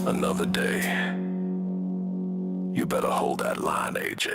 Another day. You better hold that line, AJ.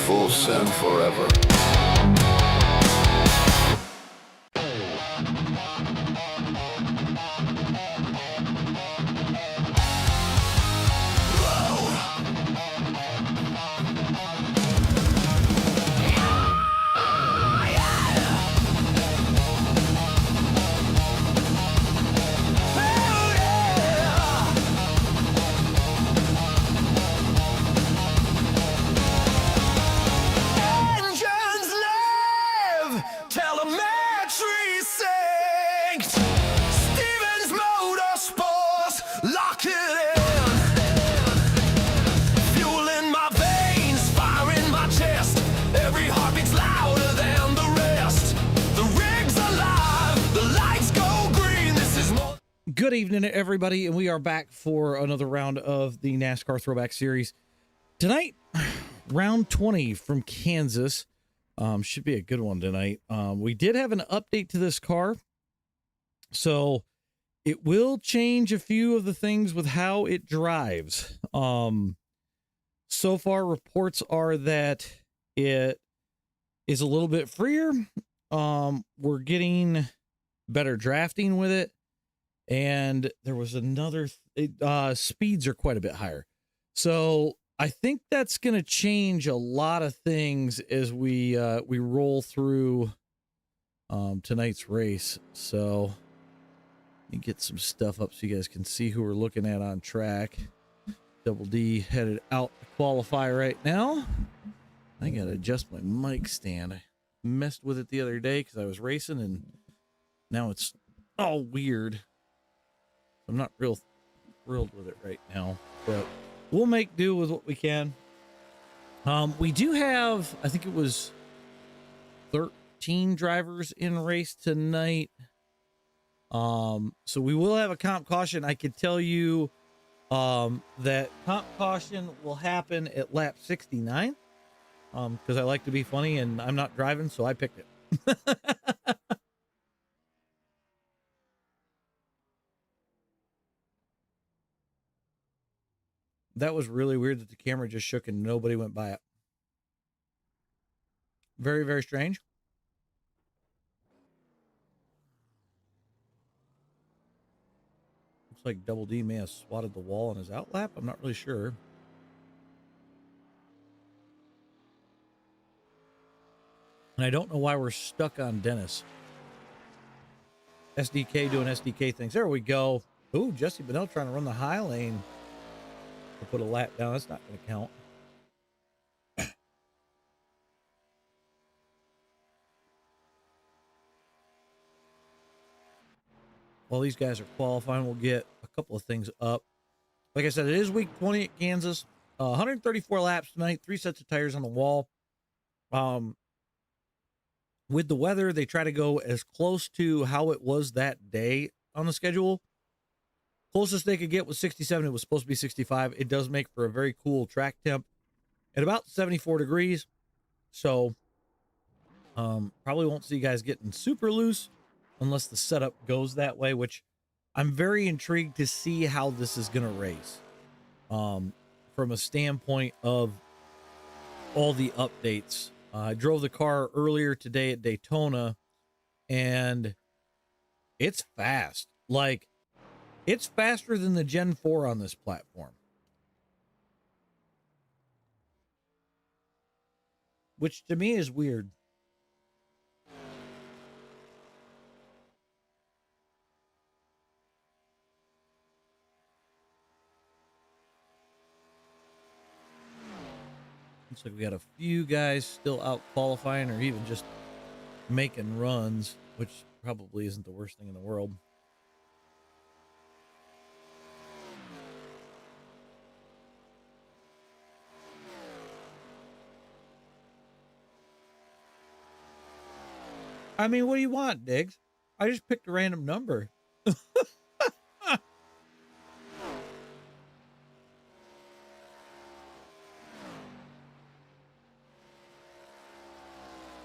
Full send forever. Engine Good evening, everybody, and we are back for another round of the NASCAR Throwback Series. Tonight, round 20 from Kansas. Should be a good one tonight. We did have an update to this car, so it will change a few of the things with how it drives. So far, reports are that it is a little bit freer. We're getting better drafting with it. And there was another, speeds are quite a bit higher. So I think that's going to change a lot of things as we roll through, tonight's race. So let me get some stuff up so you guys can see who we're looking at on track. Double D headed out to qualify right now. I got to adjust my mic stand. I messed with it the other day because I was racing and now it's all weird. I'm not real thrilled with it right now, but we'll make do with what we can. We do have, I think it was 13 drivers in race tonight. So we will have a comp caution. I could tell you that comp caution will happen at lap 69 because I like to be funny and I'm not driving, so I picked it. That was really weird that the camera just shook and nobody went by it. Very, very strange. Looks like Double D may have swatted the wall on his outlap. I'm not really sure. And I don't know why we're stuck on Dennis. SDK doing SDK things. There we go. Ooh, Jesse Bennell trying to run the high lane. We'll put a lap down. That's not going to count. While these guys are qualifying, we'll get a couple of things up. Like I said, it is week 20 at Kansas. 134 laps tonight, 3 sets of tires on the wall. With the weather, they try to go as close to how it was that day on the schedule. Closest they could get was 67. It was supposed to be 65. It does make for a very cool track temp at about 74 degrees. So probably won't see you guys getting super loose unless the setup goes that way, which I'm very intrigued to see how this is going to race from a standpoint of all the updates. I drove the car earlier today at Daytona and it's fast. Like, it's faster than the Gen 4 on this platform. Which to me is weird. Looks like we got a few guys still out qualifying or even just making runs, which probably isn't the worst thing in the world. I mean, what do you want, Diggs? I just picked a random number.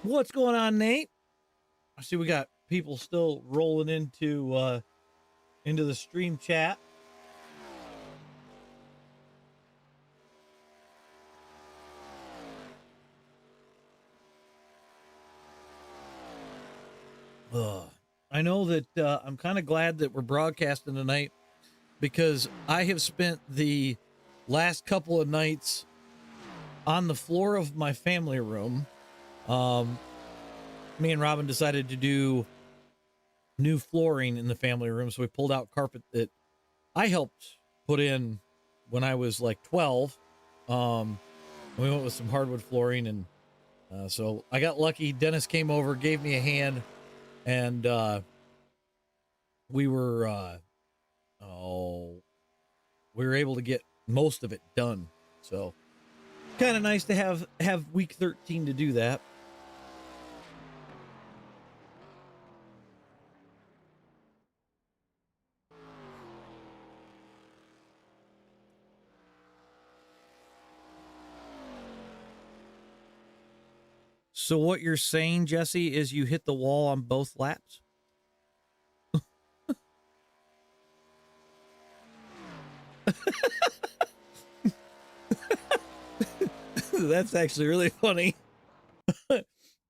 What's going on, Nate? I see we got people still rolling into the stream chat. I know that I'm kind of glad that we're broadcasting tonight because I have spent the last couple of nights on the floor of my family room. Me and Robin decided to do new flooring in the family room, so we pulled out carpet that I helped put in when I was like 12. We went with some hardwood flooring, and so I got lucky. Dennis came over, gave me a hand, and we were able to get most of it done. So kind of nice to have week 13 to do that. So what you're saying, Jesse, is you hit the wall on both laps? That's actually really funny.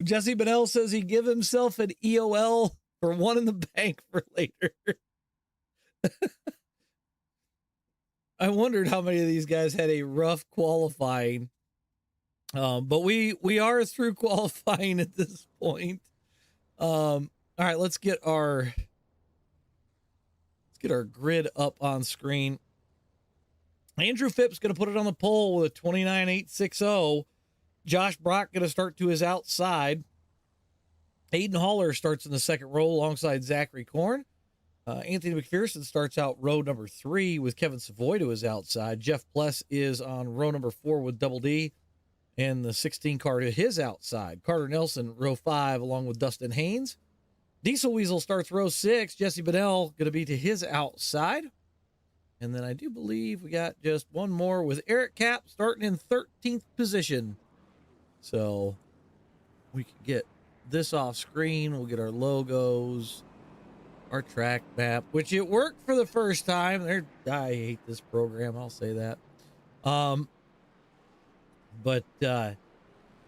Jesse Bennell says he give himself an EOL for one in the bank for later. I wondered how many of these guys had a rough qualifying. But we are through qualifying at this point. All right, let's get our grid up on screen. Andrew Phipps going to put it on the pole with a 29.860. Josh Brock going to start to his outside. Aiden Haller starts in the second row alongside Zachary Korn. Anthony McPherson starts out row number 3 with Kevin Savoy to his outside. Jeff Pless is on row number 4 with Double D and the 16 car to his outside. Carter Nelson, row 5, along with Dustin Haynes. Diesel Weasel starts row 6. Jesse Bennell going to be to his outside. And then I do believe we got just one more with Eric Cap starting in 13th position. So we can get this off screen. We'll get our logos, our track map, which it worked for the first time. I hate this program. I'll say that.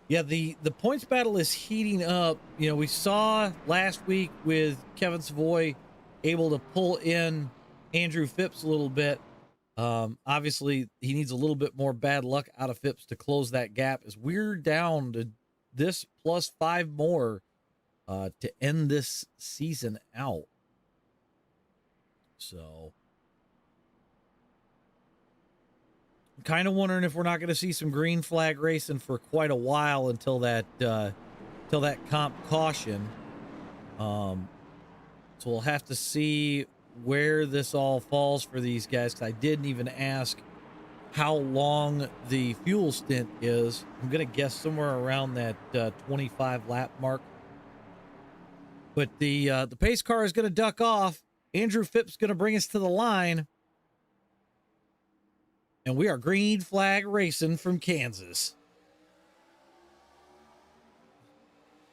Yeah, the points battle is heating up. You know, we saw last week with Kevin Savoy able to pull in Andrew Phipps a little bit. Obviously, he needs a little bit more bad luck out of Phipps to close that gap, as we're down to this plus 5 more to end this season out. So I'm kind of wondering if we're not going to see some green flag racing for quite a while until that comp caution. So we'll have to see where this all falls for these guys, because I didn't even ask how long the fuel stint is. I'm going to guess somewhere around that 25 lap mark. But the pace car is going to duck off. Andrew Phipps going to bring us to the line. And we are green flag racing from Kansas.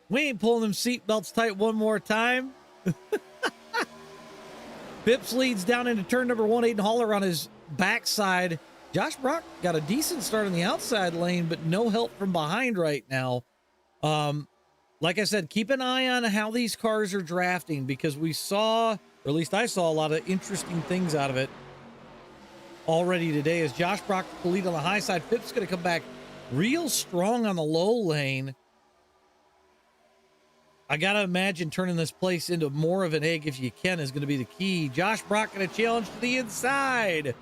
We ain't pulling them seatbelts tight one more time. Phipps leads down into turn number 1. Aiden Haller on his backside. Josh Brock got a decent start in the outside lane, but no help from behind right now. Like I said, keep an eye on how these cars are drafting, because we saw, or at least I saw, a lot of interesting things out of it already today. As Josh Brock the lead on the high side, Phipps going to come back real strong on the low lane. I got to imagine turning this place into more of an egg if you can is going to be the key. Josh Brock going to challenge to the inside.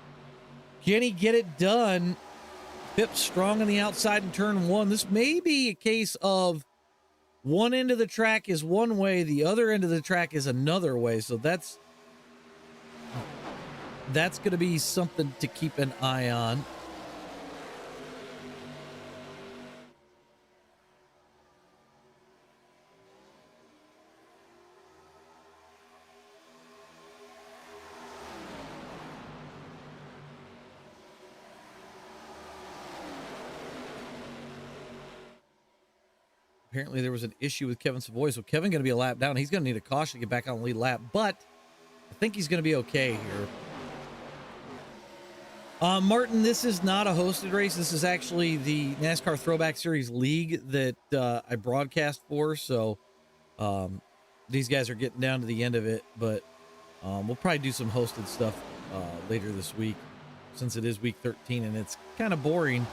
Can he get it done? Phipps strong on the outside in turn 1. This may be a case of one end of the track is one way, the other end of the track is another way. So that's going to be something to keep an eye on. Apparently there was an issue with Kevin Savoy, so Kevin going to be a lap down. He's going to need a caution to get back on the lead lap, but I think he's going to be okay here. Martin, this is not a hosted race. This is actually the NASCAR Throwback Series League that I broadcast for, so these guys are getting down to the end of it, but we'll probably do some hosted stuff later this week, since it is week 13 and it's kind of boring.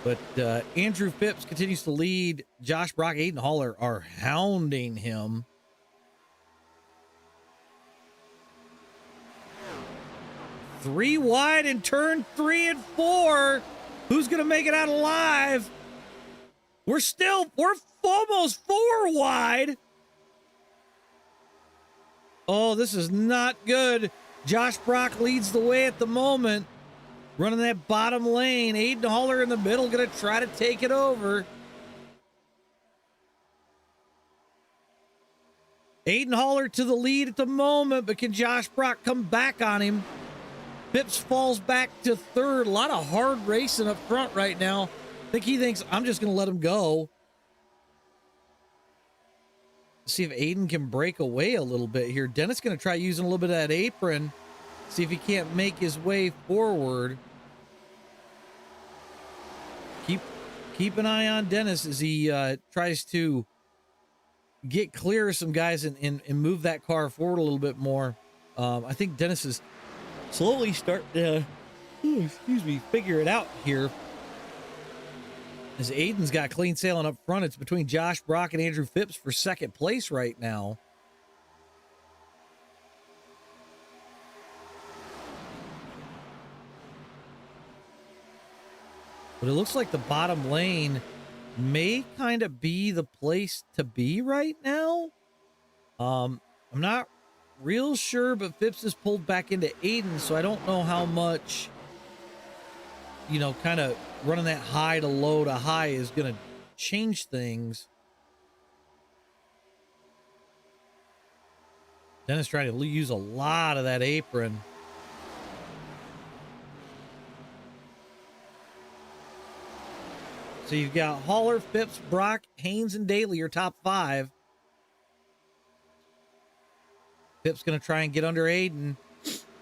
But Andrew Phipps continues to lead. Josh Brock, Aiden Haller are hounding him. Three wide in turn 3 and 4. Who's going to make it out alive? We're almost 4 wide. Oh, this is not good. Josh Brock leads the way at the moment. Running that bottom lane. Aiden Haller in the middle, going to try to take it over. Aiden Haller to the lead at the moment, but can Josh Brock come back on him? Phipps falls back to 3rd. A lot of hard racing up front right now. I think he thinks, I'm just going to let him go. See if Aiden can break away a little bit here. Dennis going to try using a little bit of that apron. See if he can't make his way forward. Keep an eye on Dennis as he tries to get clear of some guys and move that car forward a little bit more. I think Dennis is slowly starting to, figure it out here. As Aiden's got clean sailing up front, it's between Josh Brock and Andrew Phipps for second place right now. But it looks like the bottom lane may kind of be the place to be right now. I'm not real sure, but Phipps is pulled back into Aiden, so I don't know how much, kind of running that high to low to high is going to change things. Dennis trying to use a lot of that apron. So you've got Haller, Phipps, Brock, Haynes, and Daly, your top 5. Phipps going to try and get under Aiden.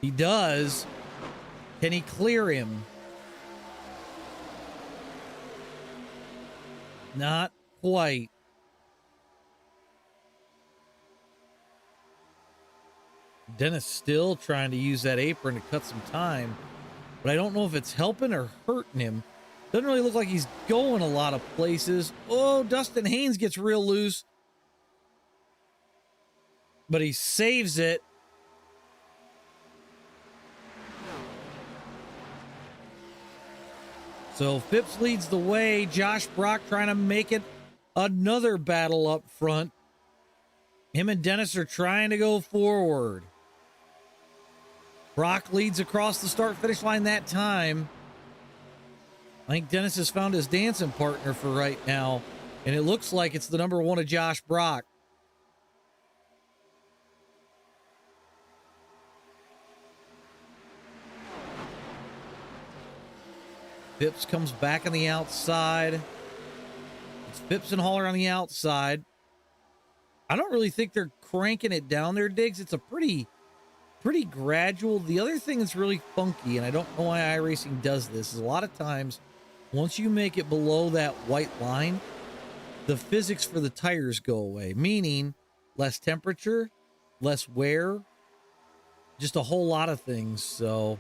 He does. Can he clear him? Not quite. Dennis still trying to use that apron to cut some time, but I don't know if it's helping or hurting him. Doesn't really look like he's going a lot of places. Oh, Dustin Haynes gets real loose, but he saves it. So Phipps leads the way. Josh Brock trying to make it another battle up front. Him and Dennis are trying to go forward. Brock leads across the start-finish line that time. I think Dennis has found his dancing partner for right now, and it looks like it's the number 1 of Josh Brock. Phipps comes back on the outside. It's Phipps and Haller on the outside. I don't really think they're cranking it down there, Diggs. It's a pretty gradual. The other thing that's really funky, and I don't know why iRacing does this, is a lot of times once you make it below that white line, the physics for the tires go away, meaning less temperature, less wear, just a whole lot of things. So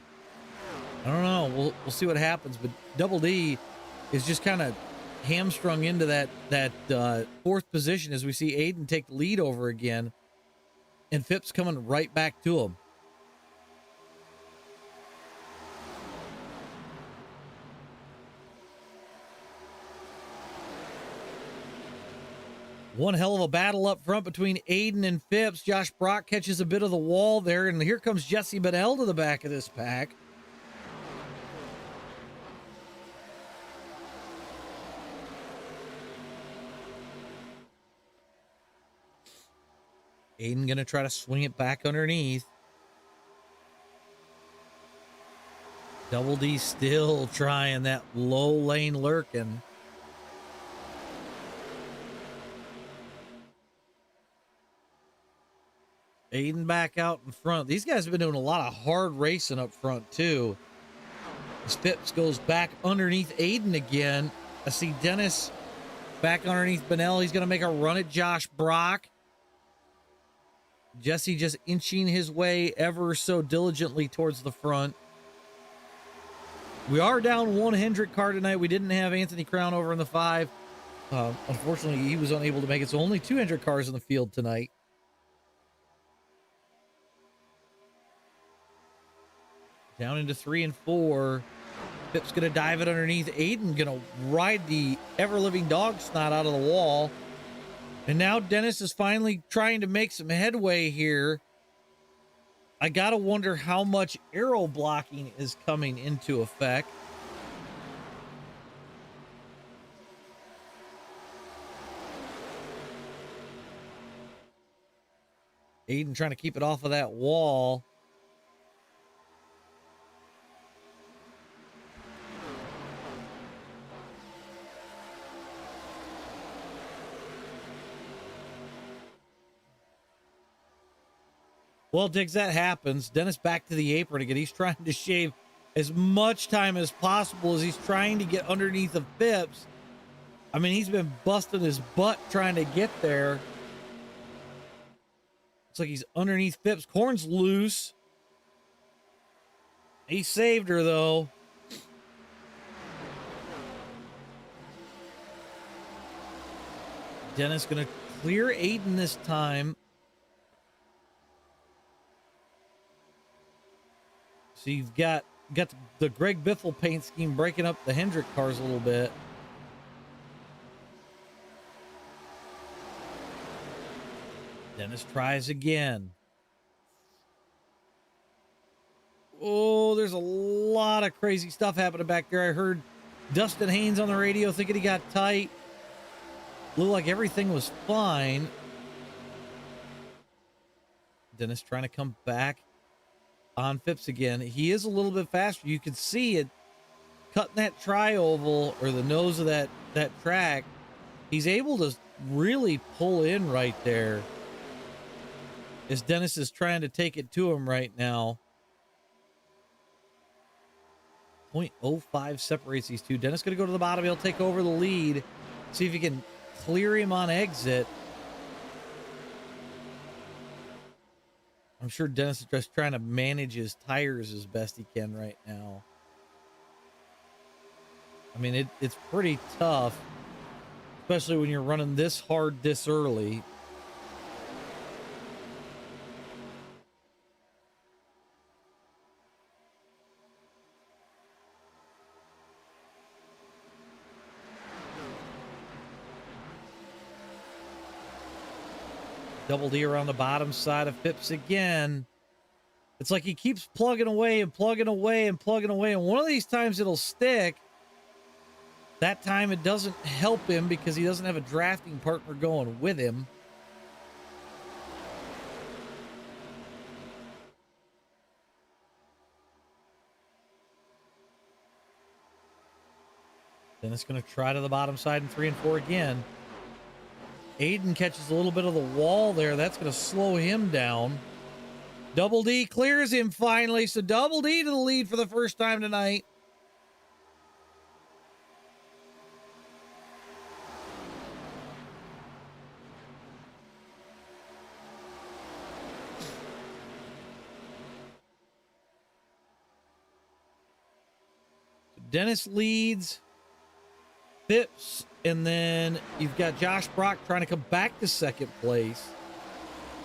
I don't know. We'll see what happens, but Double D is just kind of hamstrung into that 4th position as we see Aiden take the lead over again, and Phipps coming right back to him. One hell of a battle up front between Aiden and Phipps. Josh Brock catches a bit of the wall there, and here comes Jesse Bennell to the back of this pack. Aiden going to try to swing it back underneath. Double D still trying that low lane lurking. Aiden back out in front. These guys have been doing a lot of hard racing up front too. As Phipps goes back underneath Aiden again. I see Dennis back underneath Bennell. He's going to make a run at Josh Brock. Jesse just inching his way ever so diligently towards the front. We are down 1 Hendrick car tonight. We didn't have Anthony Crown over in the 5. Unfortunately, he was unable to make it, so only 2 Hendrick cars in the field tonight. Down into 3 and 4. Phipps going to dive it underneath. Aiden going to ride the ever-living dog snot out of the wall. And now Dennis is finally trying to make some headway here. I got to wonder how much aero blocking is coming into effect. Aiden trying to keep it off of that wall. Well, Diggs, that happens. Dennis back to the apron again. He's trying to shave as much time as possible as he's trying to get underneath of Phipps. I mean, he's been busting his butt trying to get there. It's like he's underneath Phipps. Corn's loose. He saved her, though. Dennis going to clear Aiden this time. So you've got the Greg Biffle paint scheme breaking up the Hendrick cars a little bit. Dennis tries again. Oh, there's a lot of crazy stuff happening back there. I heard Dustin Haynes on the radio thinking he got tight. Looked like everything was fine. Dennis trying to come back on Phipps again. He is a little bit faster. You can see it cutting that tri-oval or the nose of that track. He's able to really pull in right there as Dennis is trying to take it to him right now. 0.05 separates these two. Dennis going to go to the bottom. He'll take over the lead. See if he can clear him on exit. I'm sure Dennis is just trying to manage his tires as best he can right now. I mean, it's pretty tough, especially when you're running this hard this early. Double D around the bottom side of Phipps again. It's like he keeps plugging away and plugging away and plugging away. And one of these times it'll stick. That time it doesn't help him because he doesn't have a drafting partner going with him. Then it's going to try to the bottom side in 3 and 4 again. Aiden catches a little bit of the wall there. That's going to slow him down. Double D clears him finally. So Double D to the lead for the first time tonight. Dennis leads. Phipps, and then you've got Josh Brock trying to come back to second place.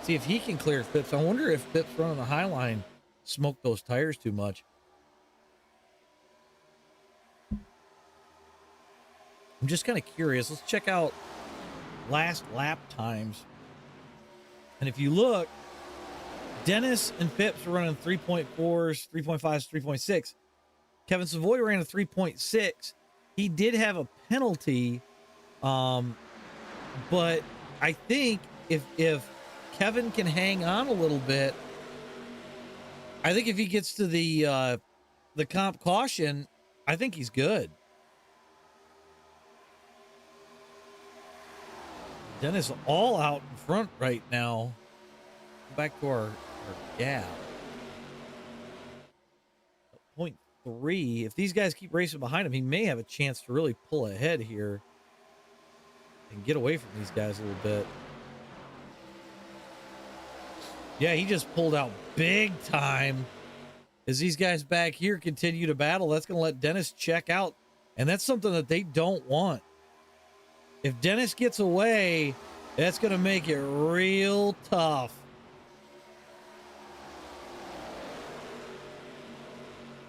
See if he can clear Phipps. I wonder if Phipps running the high line smoked those tires too much. I'm just kind of curious. Let's check out last lap times. And if you look, Dennis and Phipps are running 3.4s, 3.5s, 3.6. Kevin Savoy ran a 3.6. He did have a penalty, but I think if Kevin can hang on a little bit, I think if he gets to the comp caution, I think he's good. Dennis all out in front right now. Back to our gap. 0.3. If these guys keep racing behind him, he may have a chance to really pull ahead here and get away from these guys a little bit. Yeah, he just pulled out big time as these guys back here continue to battle. That's going to let Dennis check out, and that's something that they don't want. If Dennis gets away, that's going to make it real tough.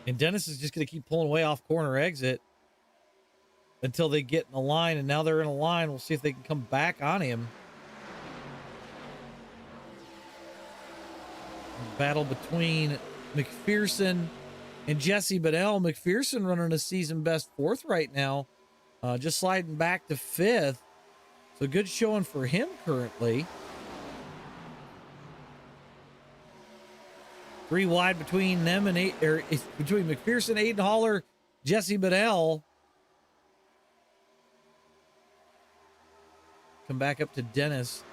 And Dennis is just going to keep pulling away off corner exit until they get in the line. And now they're in a line. We'll see if they can come back on him. Battle between McPherson and Jesse Bedell. McPherson running a season best 4th right now. Just sliding back to 5th. So good showing for him currently. 3 wide between them and between McPherson, Aiden Haller, Jesse Bedell. Come back up to Dennis.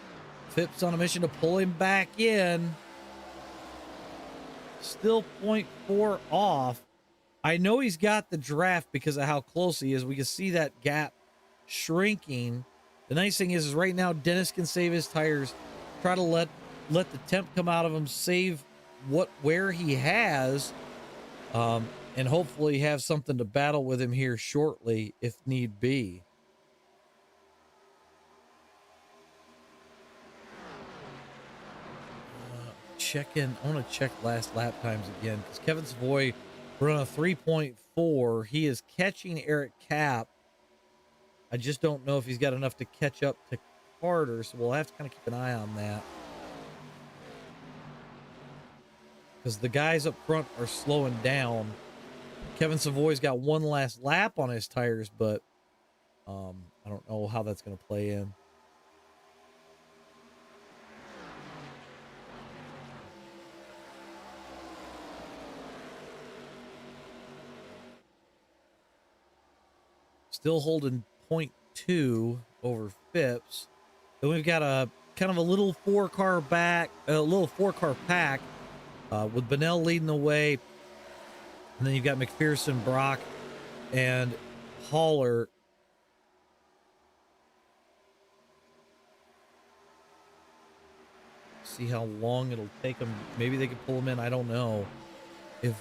Phipps on a mission to pull him back in. still 0.4 off. I know he's got the draft because of how close he is. We can see that gap shrinking. The nice thing is right now Dennis can save his tires, try to let the temp come out of him, save where he has, and hopefully have something to battle with him here shortly if need be. I want to check last lap times again because Kevin Savoy run a 3.4. He is catching Eric Cap. I just don't know if he's got enough to catch up to Carter, so we'll have to kind of keep an eye on that. Because the guys up front are slowing down. Kevin Savoy's got one last lap on his tires, but I don't know how that's going to play in. Still holding 0.2 over Phipps. Then we've got a kind of a little four-car pack with Bennell leading the way. And then you've got McPherson, Brock, and Haller. See how long it'll take them. Maybe they could pull them in. I don't know. It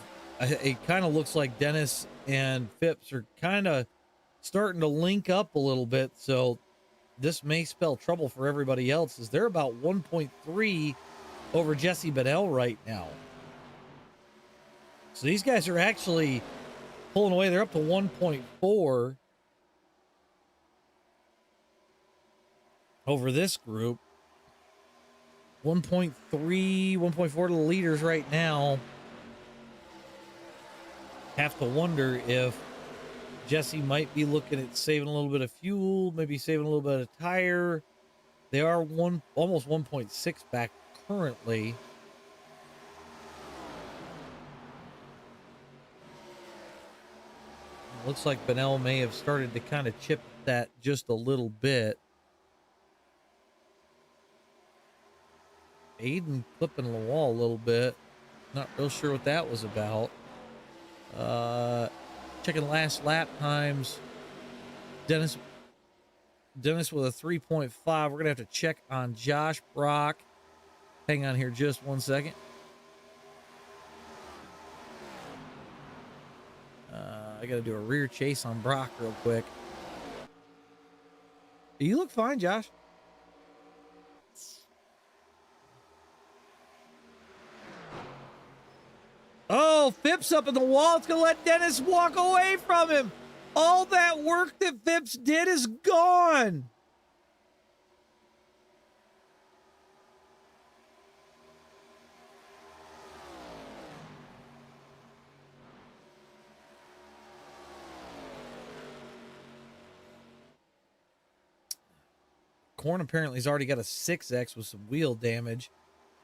kind of looks like Dennis and Phipps are kind of starting to link up a little bit, so this may spell trouble for everybody else, as they're about 1.3 over Jesse Bennell right now. So these guys are actually pulling away. They're up to 1.4 over this group. 1.3, 1.4 to the leaders right now. Have to wonder if Jesse might be looking at saving a little bit of fuel, maybe saving a little bit of tire. They are almost 1.6 back currently. Looks like Bennell may have started to kind of chip that just a little bit. Aiden clipping the wall a little bit. Not real sure what that was about. Checking last lap times. Dennis with a 3.5. We're going to have to check on Josh Brock. Hang on here just 1 second. I got to do a rear chase on Brock real quick. You look fine, Josh. Oh, Phipps up in the wall. It's going to let Dennis walk away from him. All that work that Phipps did is gone. Korn apparently has already got a 6X with some wheel damage.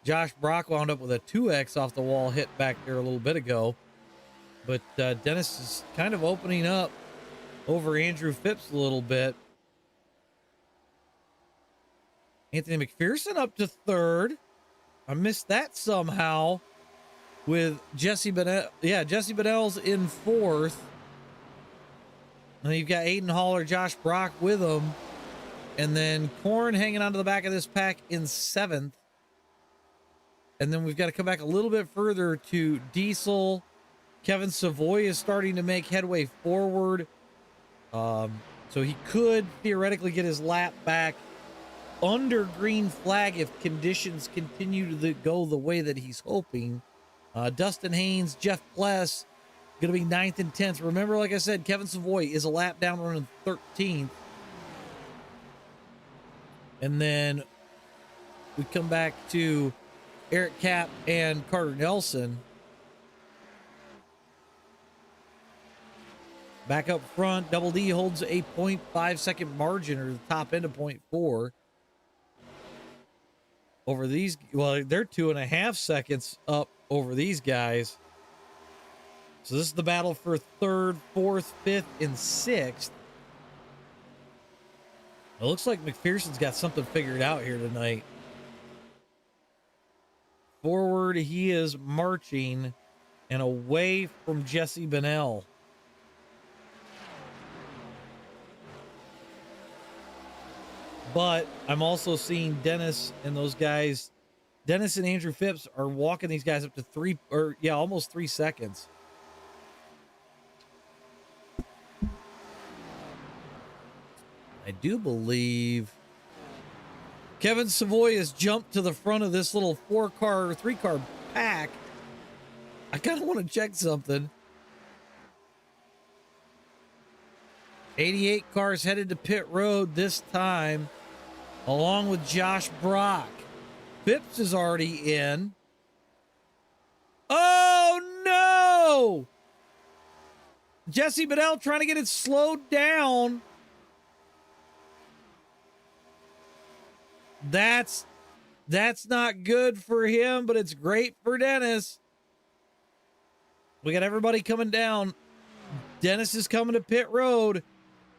Josh Brock wound up with a 2X off the wall hit back there a little bit ago. But Dennis is kind of opening up over Andrew Phipps a little bit. Anthony McPherson up to third. I missed that somehow with Jesse Bennell. Yeah, Jesse Bennell's in fourth. And then you've got Aiden Haller, Josh Brock with him. And then Korn hanging onto the back of this pack in seventh. And then we've got to come back a little bit further to Diesel. Kevin Savoy is starting to make headway forward. So he could theoretically get his lap back under green flag if conditions continue to go the way that he's hoping. Dustin Haynes, Jeff Pless, going to be 9th and 10th. Remember, like I said, Kevin Savoy is a lap down running 13th. And then we come back to Eric Cap and Carter Nelson. Back up front, Double D holds a 0.5 second margin, or the top end of 0.4. Over these, well, they're 2.5 seconds up over these guys. So this is the battle for third, fourth, fifth, and sixth. It looks like McPherson's got something figured out here tonight. Forward he is marching and away from Jesse Bennell. But I'm also seeing Dennis and those guys. Dennis and Andrew Phipps are walking these guys up to almost 3 seconds. I do believe Kevin Savoy has jumped to the front of this little 3-car pack. I kind of want to check something. 88 cars headed to pit road this time, along with Josh Brock. Phipps is already in. Oh, no! Jesse Bennell trying to get it slowed down. That's not good for him, but it's great for Dennis. We got everybody coming down. Dennis is coming to pit road.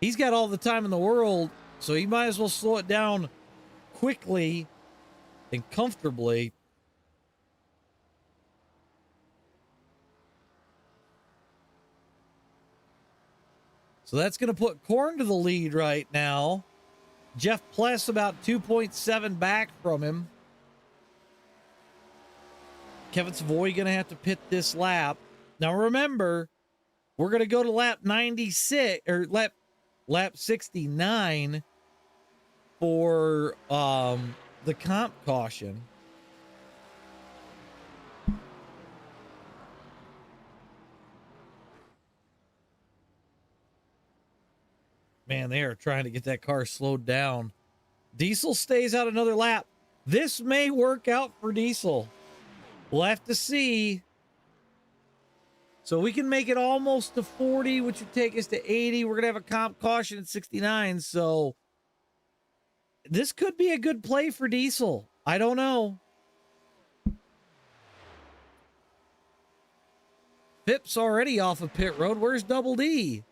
He's got all the time in the world, so he might as well slow it down quickly and comfortably. So that's going to put Korn to the lead right now. Jeff Pless about 2.7 back from him. Kevin Savoy going to have to pit this lap. Now remember, we're going to go to lap 96 or lap 69 for the comp caution. Man, they are trying to get that car slowed down. Diesel stays out another lap. This may work out for Diesel. We'll have to see. So we can make it almost to 40, which would take us to 80. We're going to have a comp caution at 69. So this could be a good play for Diesel. I don't know. Phipps already off of pit road. Where's Double D?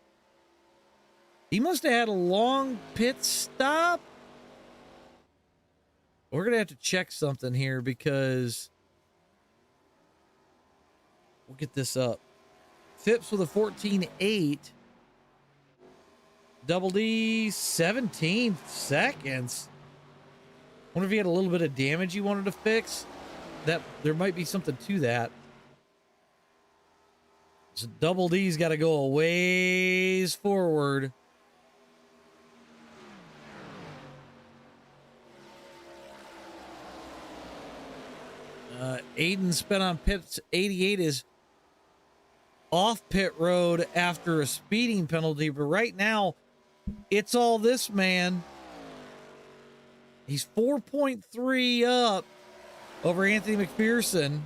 He must have had a long pit stop. We're going to have to check something here because we'll get this up. Phipps with a 14.8. Double D 17 seconds. Wonder if he had a little bit of damage he wanted to fix. That there might be something to that. So Double D's got to go a ways forward. Aiden spent on Pips 88 is off pit road after a speeding penalty, but right now it's all this man. He's 4.3 up over Anthony McPherson.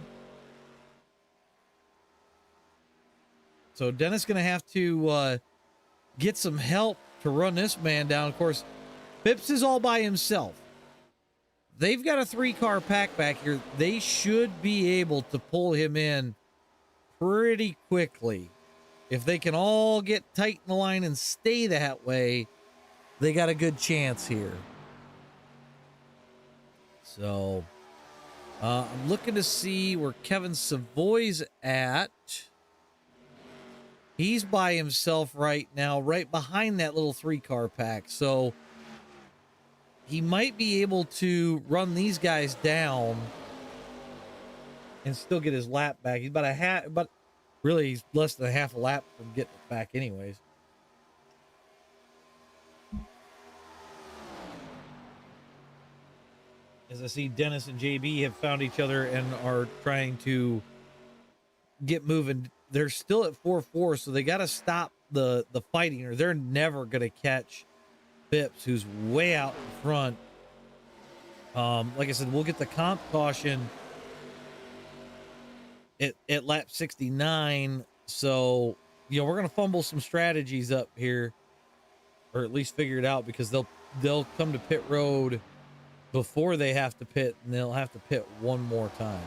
So Dennis going to have to get some help to run this man down. Of course, Phipps is all by himself. They've got a 3-car pack back here. They should be able to pull him in pretty quickly. If they can all get tight in the line and stay that way, they got a good chance here. So I'm looking to see where Kevin Savoy's at. He's by himself right now, right behind that little 3-car pack. So he might be able to run these guys down and still get his lap back. He's about a half, but really he's less than half a lap from getting it back anyways. As I see Dennis and JB have found each other and are trying to get moving. They're still at 4-4, so they got to stop the fighting or they're never going to catch Phipps, who's way out in front. Like I said, we'll get the comp caution at lap 69. So, you know, we're going to fumble some strategies up here, or at least figure it out, because they'll come to pit road before they have to pit, and they'll have to pit one more time.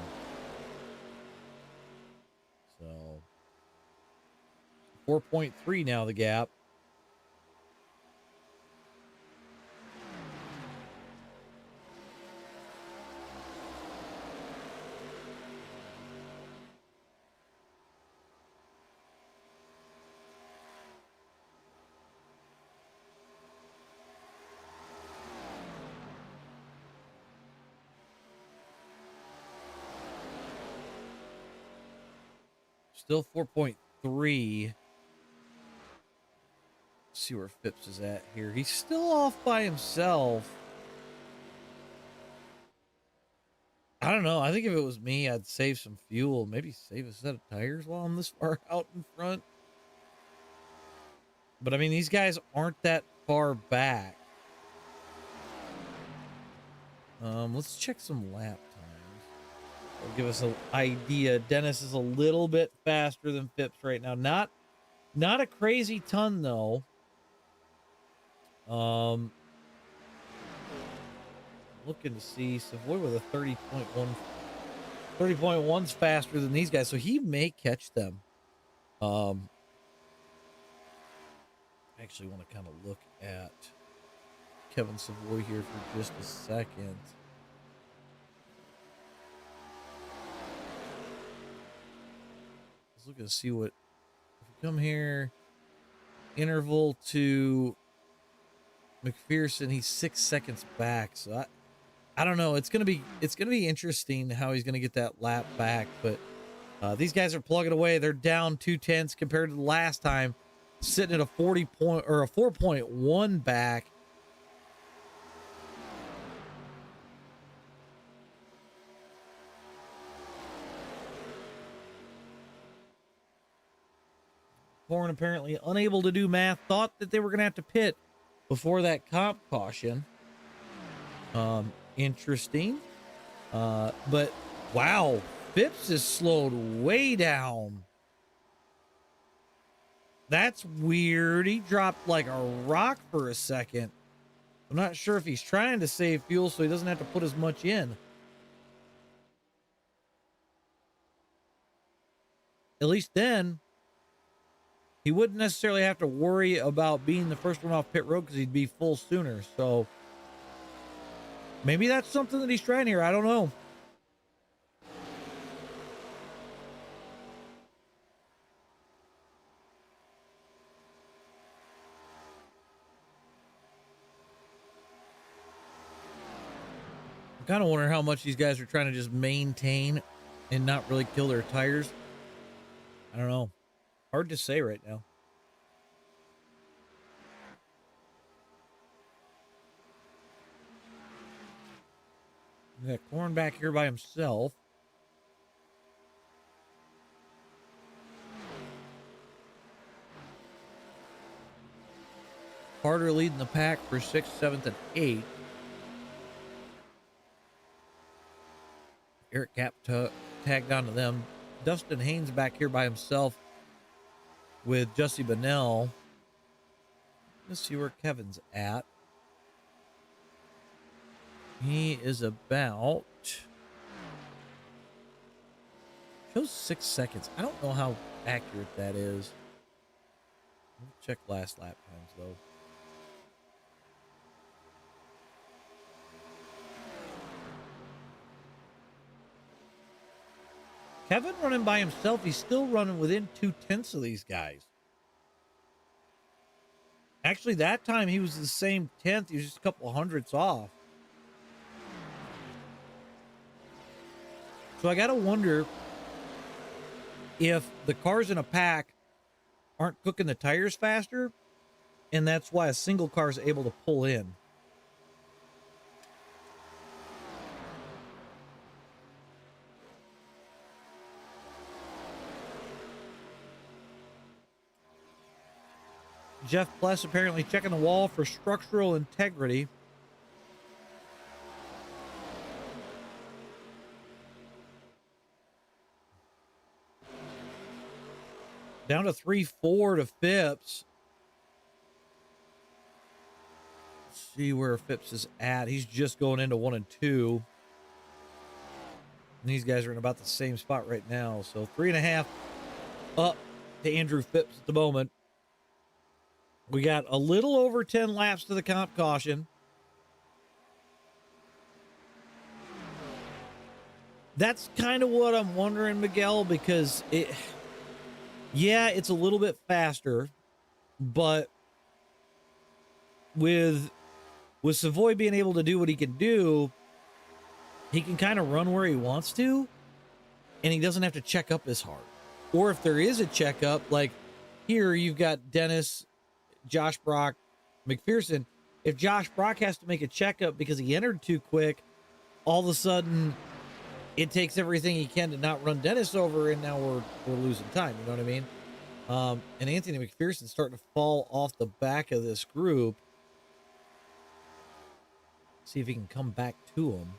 So 4.3 now the gap. Still 4.3. See where Phipps is at here. He's still off by himself. I don't know. I think if it was me, I'd save some fuel. Maybe save a set of tires while I'm this far out in front. But I mean, these guys aren't that far back. Let's check some lap times. It'll give us an idea. Dennis is a little bit faster than Phipps right now. Not a crazy ton though. Looking to see Savoy with a 30.1. 30.1's faster than these guys, so he may catch them. I actually want to kind of look at Kevin Savoy here for just a second. Let's look and see what, if we come here, interval to McPherson, he's 6 seconds back. So I don't know. It's gonna be interesting how he's gonna get that lap back. But these guys are plugging away. They're down 2/10 compared to the last time, sitting at a 40 point or a 4.1 back. Horn apparently unable to do math, thought that they were gonna have to pit before that comp caution. Interesting. But wow, Phipps is slowed way down. That's weird. He dropped like a rock for a second. I'm not sure if he's trying to save fuel so he doesn't have to put as much in. At least then, he wouldn't necessarily have to worry about being the first one off pit road because he'd be full sooner. So maybe that's something that he's trying here. I don't know. I'm kind of wondering how much these guys are trying to just maintain and not really kill their tires. I don't know. Hard to say right now. We got Corn back here by himself. Carter leading the pack for 6th, 7th, and 8th. Eric Cap tagged onto them. Dustin Haynes back here by himself with Jussie Bennell. Let's see where Kevin's at. He is about, shows 6 seconds. I don't know how accurate that is. Let's check last lap times though. Kevin running by himself. He's still running within 2/10 of these guys. Actually, that time he was the same 10th. He was just a couple hundredths off. So I got to wonder if the cars in a pack aren't cooking the tires faster, and that's why a single car is able to pull in. Jeff Pless apparently checking the wall for structural integrity. Down to 3-4 to Phipps. Let's see where Phipps is at. He's just going into 1 and 2. And these guys are in about the same spot right now. So 3.5 up to Andrew Phipps at the moment. We got a little over 10 laps to the comp caution. That's kind of what I'm wondering, Miguel, because it's a little bit faster, but with Savoy being able to do what he can do, he can kind of run where he wants to, and he doesn't have to check up as hard. or if there is a checkup, like here you've got Dennis, Josh Brock, McPherson. If Josh Brock has to make a checkup because he entered too quick, all of a sudden it takes everything he can to not run Dennis over, and now we're losing time. You know what I mean? And Anthony McPherson's starting to fall off the back of this group. See if he can come back to him.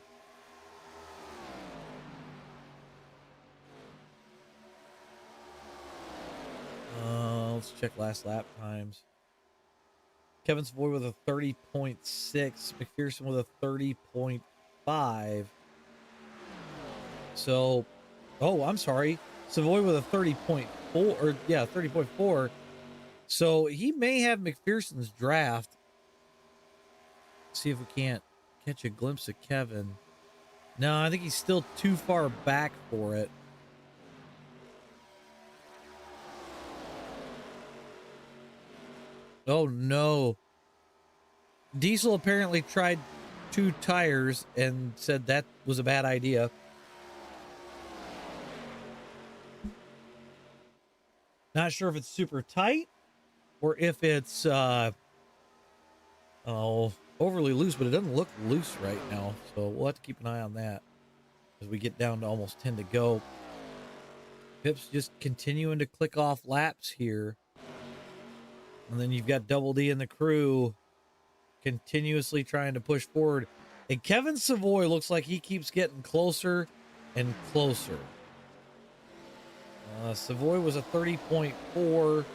Let's check last lap times. Kevin Savoy with a 30.6, McPherson with a 30.5. So, oh, I'm sorry. Savoy with a 30.4, or yeah, 30.4. So he may have McPherson's draft. See if we can't catch a glimpse of Kevin. No, I think he's still too far back for it. Oh no. Diesel apparently tried 2 tires and said that was a bad idea. Not sure if it's super tight or if it's overly loose, but it doesn't look loose right now. So we'll have to keep an eye on that as we get down to almost 10 to go. Pip's just continuing to click off laps here. And then you've got Double D and the crew continuously trying to push forward. And Kevin Savoy looks like he keeps getting closer and closer. Savoy was a 30.4.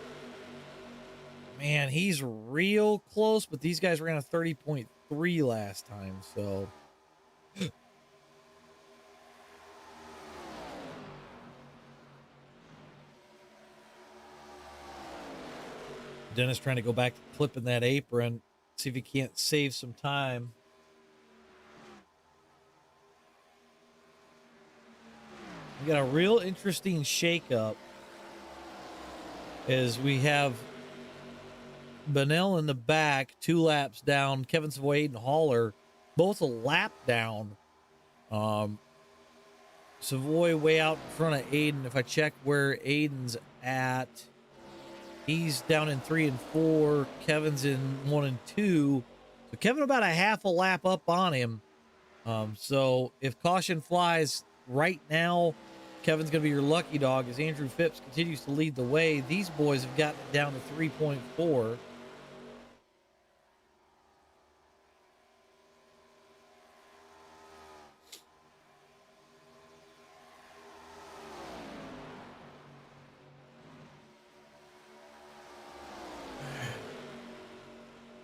Man, he's real close, but these guys ran a 30.3 last time, so. Dennis trying to go back to clipping that apron, see if he can't save some time. We got a real interesting shakeup as we have Benell in the back, 2 laps down. Kevin Savoy, Aiden Haller, both a lap down. Savoy way out in front of Aiden. If I check where Aiden's at, he's down in 3 and 4. Kevin's in 1 and 2. So Kevin about a half a lap up on him. So if caution flies right now, Kevin's going to be your lucky dog as Andrew Phipps continues to lead the way. These boys have gotten it down to 3.4.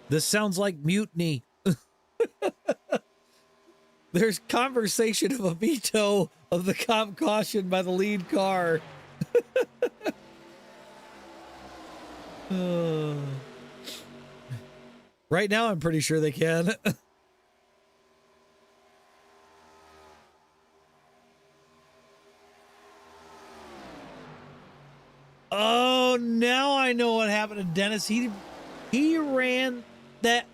This sounds like mutiny. There's conversation of a veto of the comp caution by the lead car. Right now, I'm pretty sure they can. Oh, now I know what happened to Dennis. He ran that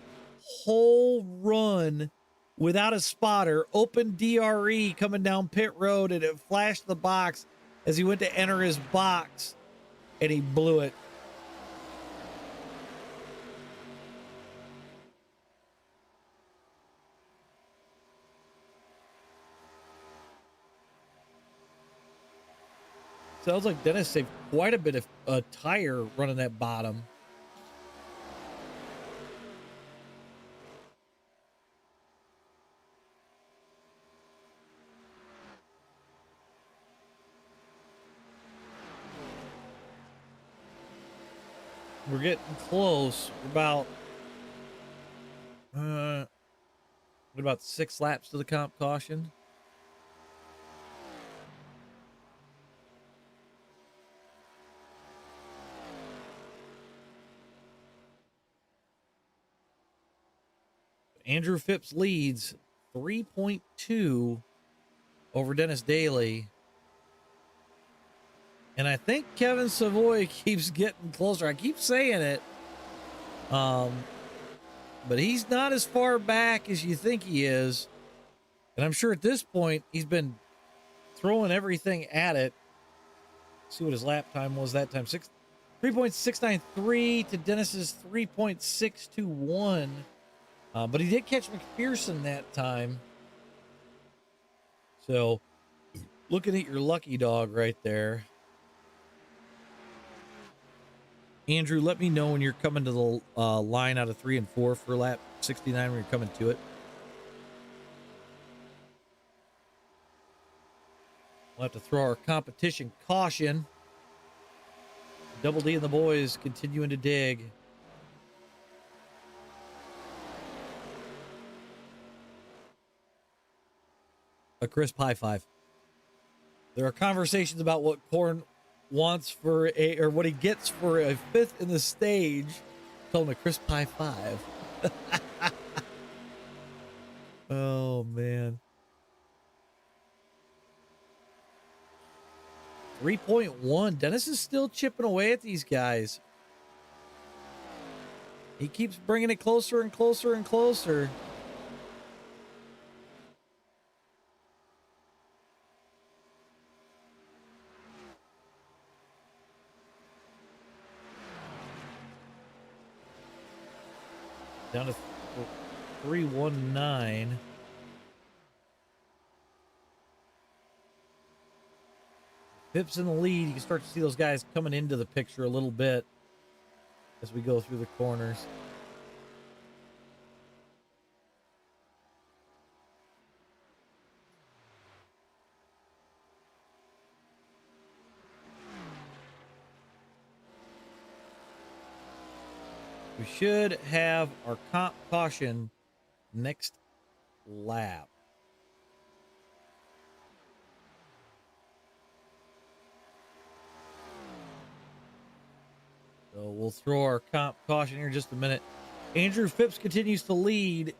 whole run without a spotter, open DRE coming down pit road, and it flashed the box as he went to enter his box, and he blew it. Sounds like Dennis saved quite a bit of a tire running that bottom. We're getting close. We're about 6 laps to the comp caution. Andrew Phipps leads 3.2 over Dennis Daly. And I think Kevin Savoy keeps getting closer. I keep saying it. But he's not as far back as you think he is. And I'm sure at this point he's been throwing everything at it. See what his lap time was that time. 3.693 to Dennis's 3.621. But he did catch McPherson that time. So looking at your lucky dog right there. Andrew, let me know when you're coming to the line out of 3 and 4 for lap 69 when you're coming to it. We'll have to throw our competition caution. Double D and the boys continuing to dig. A crisp high five. There are conversations about what Corn wants for or what he gets for a 5th in the stage. Tell him a crisp high five. Oh man. 3.1. Dennis is still chipping away at these guys. He keeps bringing it closer and closer and closer. Down to 319. Pip's in the lead. You can start to see those guys coming into the picture a little bit as we go through the corners. We should have our comp caution next lap. So we'll throw our comp caution here in just a minute. Andrew Phipps continues to lead.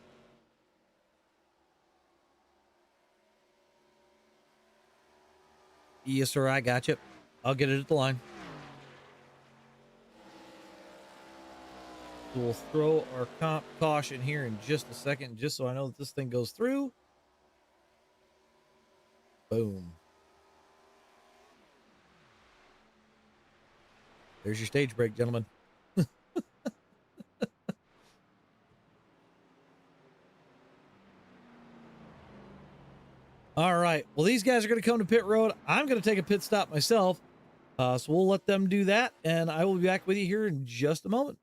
Yes, sir, I got you. I'll get it at the line. We'll throw our comp caution here in just a second, just so I know that this thing goes through. Boom. There's your stage break, gentlemen. All right. Well, these guys are going to come to pit road. I'm going to take a pit stop myself. So we'll let them do that, and I will be back with you here in just a moment.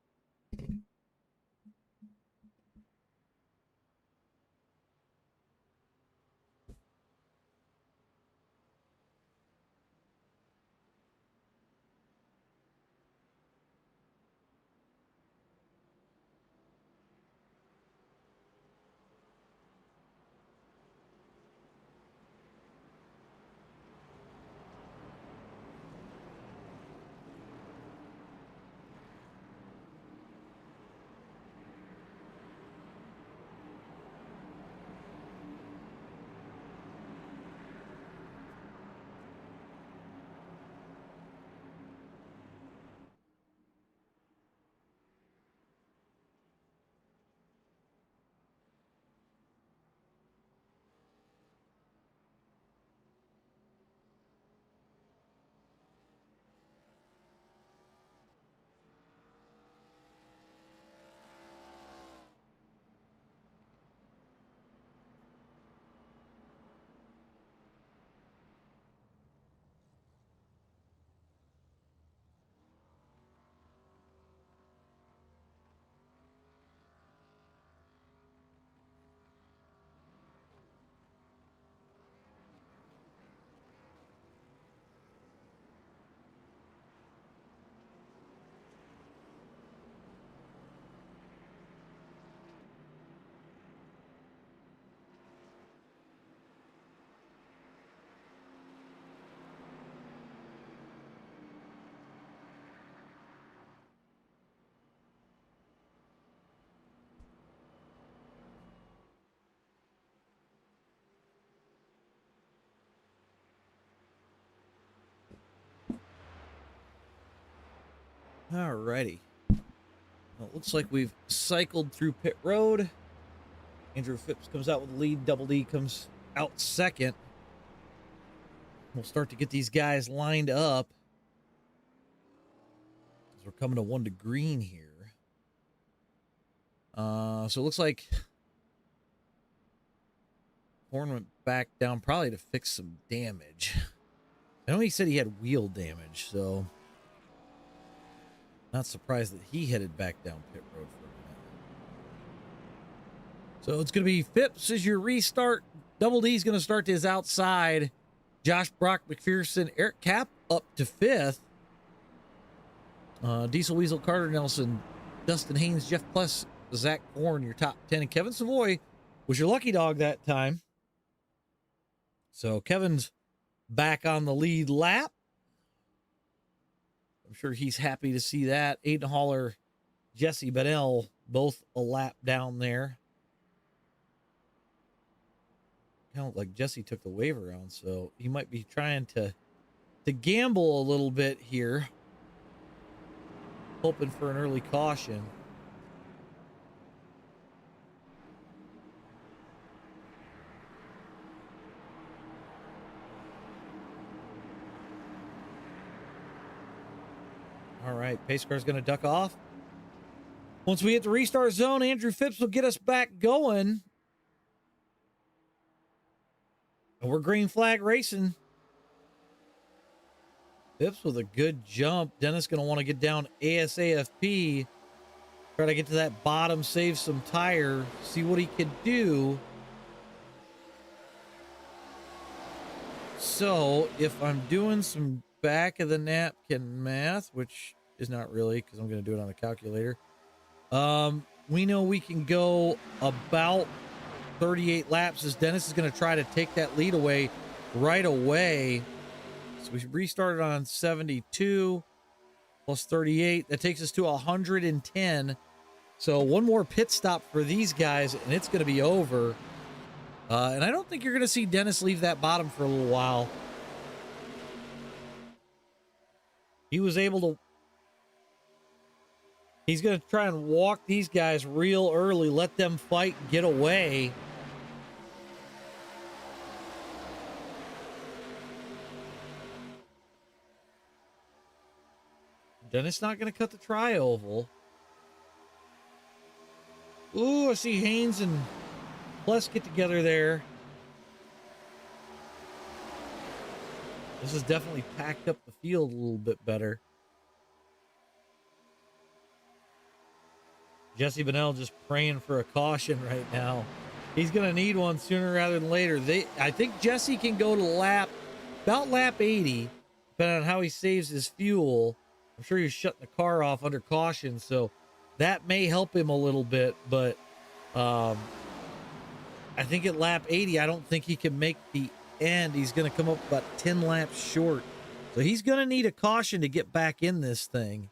All righty. Well, it looks like we've cycled through pit road. Andrew Phipps comes out with the lead. Double D comes out second. We'll start to get these guys lined up. we're coming to 1 to green here. So it looks like Horn went back down probably to fix some damage. I know he said he had wheel damage, so not surprised that he headed back down pit road for a minute. So it's going to be Phipps as your restart. Double D's going to start his outside. Josh, Brock, McPherson, Eric Cap up to 5th. Diesel Weasel, Carter Nelson, Dustin Haynes, Jeff Plus, Zach Horn, your top 10. And Kevin Savoy was your lucky dog that time. So Kevin's back on the lead lap. I'm sure he's happy to see that. Aiden Haller, Jesse Bennell, both a lap down there. Kind of like Jesse took the wave around, so he might be trying to gamble a little bit here. Hoping for an early caution. All right, pace car's going to duck off. Once we hit the restart zone, Andrew Phipps will get us back going. And we're green flag racing. Phipps with a good jump. Dennis going to want to get down ASAFP. Try to get to that bottom, save some tire, see what he could do. So if I'm doing some back of the napkin math, which is not really because I'm going to do it on a calculator. We know we can go about 38 laps as Dennis is going to try to take that lead away right away. So we restarted on 72 plus 38. That takes us to 110. So one more pit stop for these guys and it's going to be over. And I don't think you're going to see Dennis leave that bottom for a little while. He was able to. He's going to try and walk these guys real early, let them fight, get away. Dennis not going to cut the tri-oval. Ooh, I see Haynes and Plus get together there. This has definitely packed up the field a little bit better. Jesse Bennell just praying for a caution right now. He's going to need one sooner rather than later. I think Jesse can go to about lap 80, depending on how he saves his fuel. I'm sure he's shutting the car off under caution, so that may help him a little bit, but I think at lap 80, I don't think he can make the end. He's going to come up about 10 laps short. So he's going to need a caution to get back in this thing.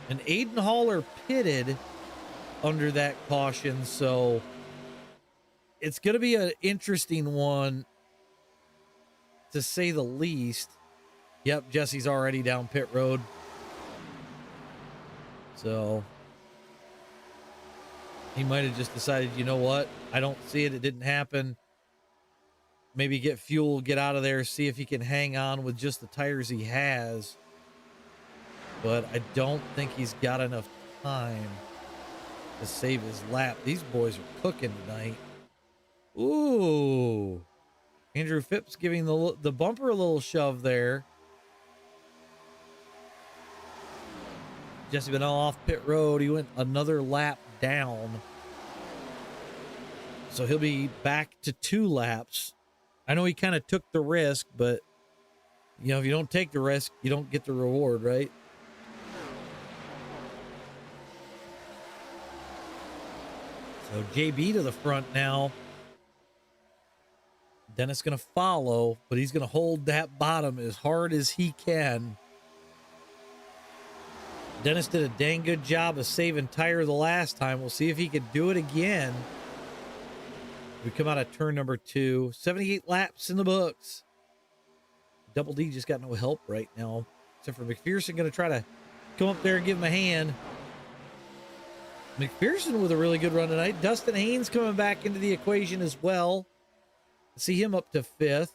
And Aiden Haller pitted under that caution, so it's going to be an interesting one, to say the least. Yep, Jesse's already down pit road. So he might have just decided, you know what? I don't see it. It didn't happen. Maybe get fuel, get out of there, see if he can hang on with just the tires he has. But I don't think he's got enough time to save his lap. These boys are cooking tonight. Ooh. Andrew Phipps giving the bumper a little shove there. Jesse Bennell off pit road. He went another lap down. So he'll be back to 2 laps. I know he kind of took the risk, but, you know, if you don't take the risk, you don't get the reward, right? So JB to the front now. Dennis going to follow, but he's going to hold that bottom as hard as he can. Dennis did a dang good job of saving tire the last time. We'll see if he could do it again. We come out of turn number 2. 78 laps in the books. Double D just got no help right now, except for McPherson going to try to come up there and give him a hand. McPherson with a really good run tonight. Dustin Haynes coming back into the equation as well. See him up to 5th.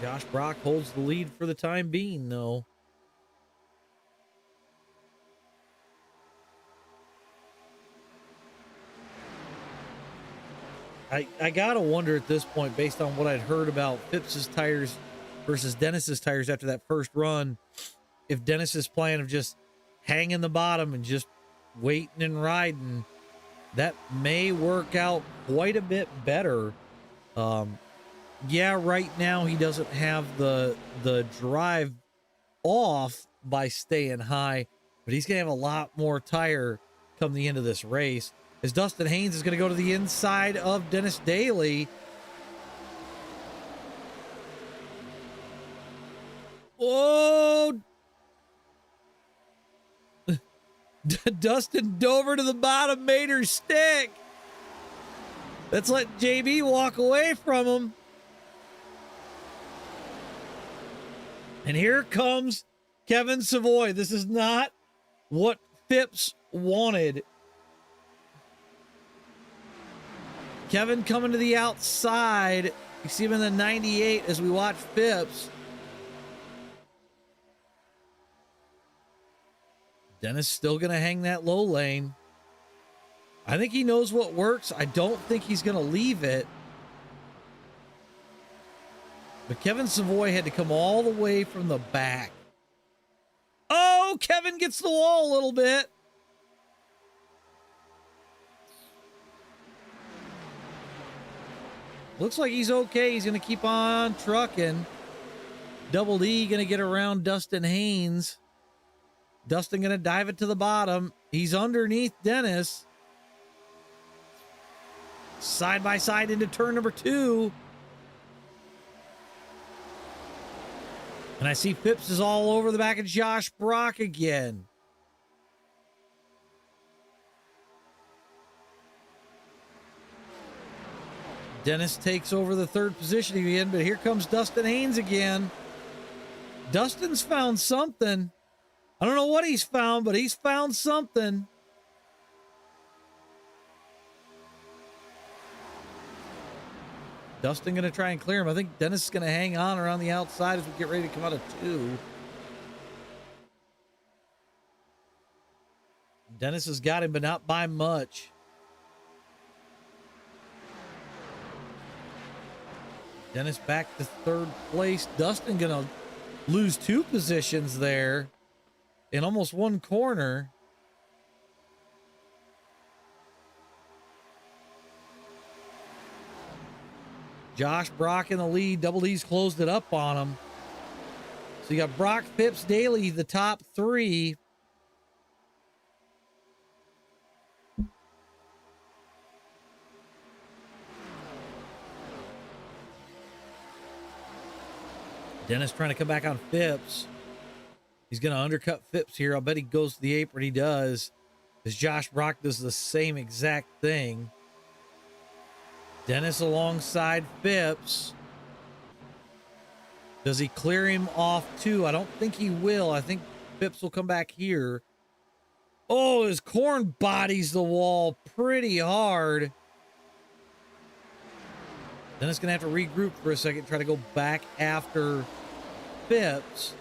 Josh Brock holds the lead for the time being, though. I gotta wonder at this point, based on what I'd heard about Phipps's tires versus Dennis's tires after that first run, if Dennis's plan of just hanging the bottom and just waiting and riding, that may work out quite a bit better. Yeah, right now he doesn't have the drive off by staying high, but he's gonna have a lot more tire come the end of this race, as Dustin Haynes is going to go to the inside of Dennis Daly. Whoa! Dustin Dover to the bottom, made her stick. Let's let JB walk away from him. And here comes Kevin Savoy. This is not what Phipps wanted. Kevin coming to the outside. You see him in the 98 as we watch Phipps. Dennis still going to hang that low lane. I think he knows what works. I don't think he's going to leave it. But Kevin Savoy had to come all the way from the back. Oh, Kevin gets the wall a little bit. Looks like he's okay. He's going to keep on trucking. Double D going to get around Dustin Haynes. Dustin going to dive it to the bottom. He's underneath Dennis. Side by side into turn number 2. And I see Phipps is all over the back of Josh Brock again. Dennis takes over the third position again, but here comes Dustin Haynes again. Dustin's found something. I don't know what he's found, but he's found something. Dustin going to try and clear him. I think Dennis is going to hang on around the outside as we get ready to come out of 2. Dennis has got him, but not by much. Dennis back to third place. Dustin going to lose 2 positions there in almost 1 corner. Josh Brock in the lead. Double D's closed it up on him. So you got Brock, Phipps, Daly, the top 3. Dennis trying to come back on Phipps. He's going to undercut Phipps here. I'll bet he goes to the apron. He does. As Josh Brock does the same exact thing. Dennis alongside Phipps. Does he clear him off too? I don't think he will. I think Phipps will come back here. Oh, his corn bodies the wall pretty hard. Dennis going to have to regroup for a second, try to go back after Phipps.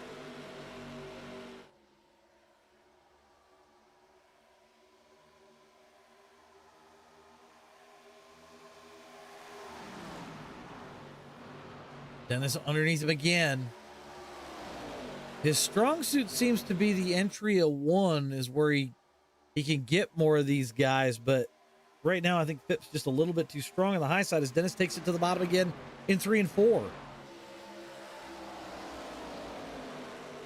Dennis underneath him again. His strong suit seems to be the entry of 1 is where he can get more of these guys, but right now I think Phipps just a little bit too strong on the high side as Dennis takes it to the bottom again in 3 and 4.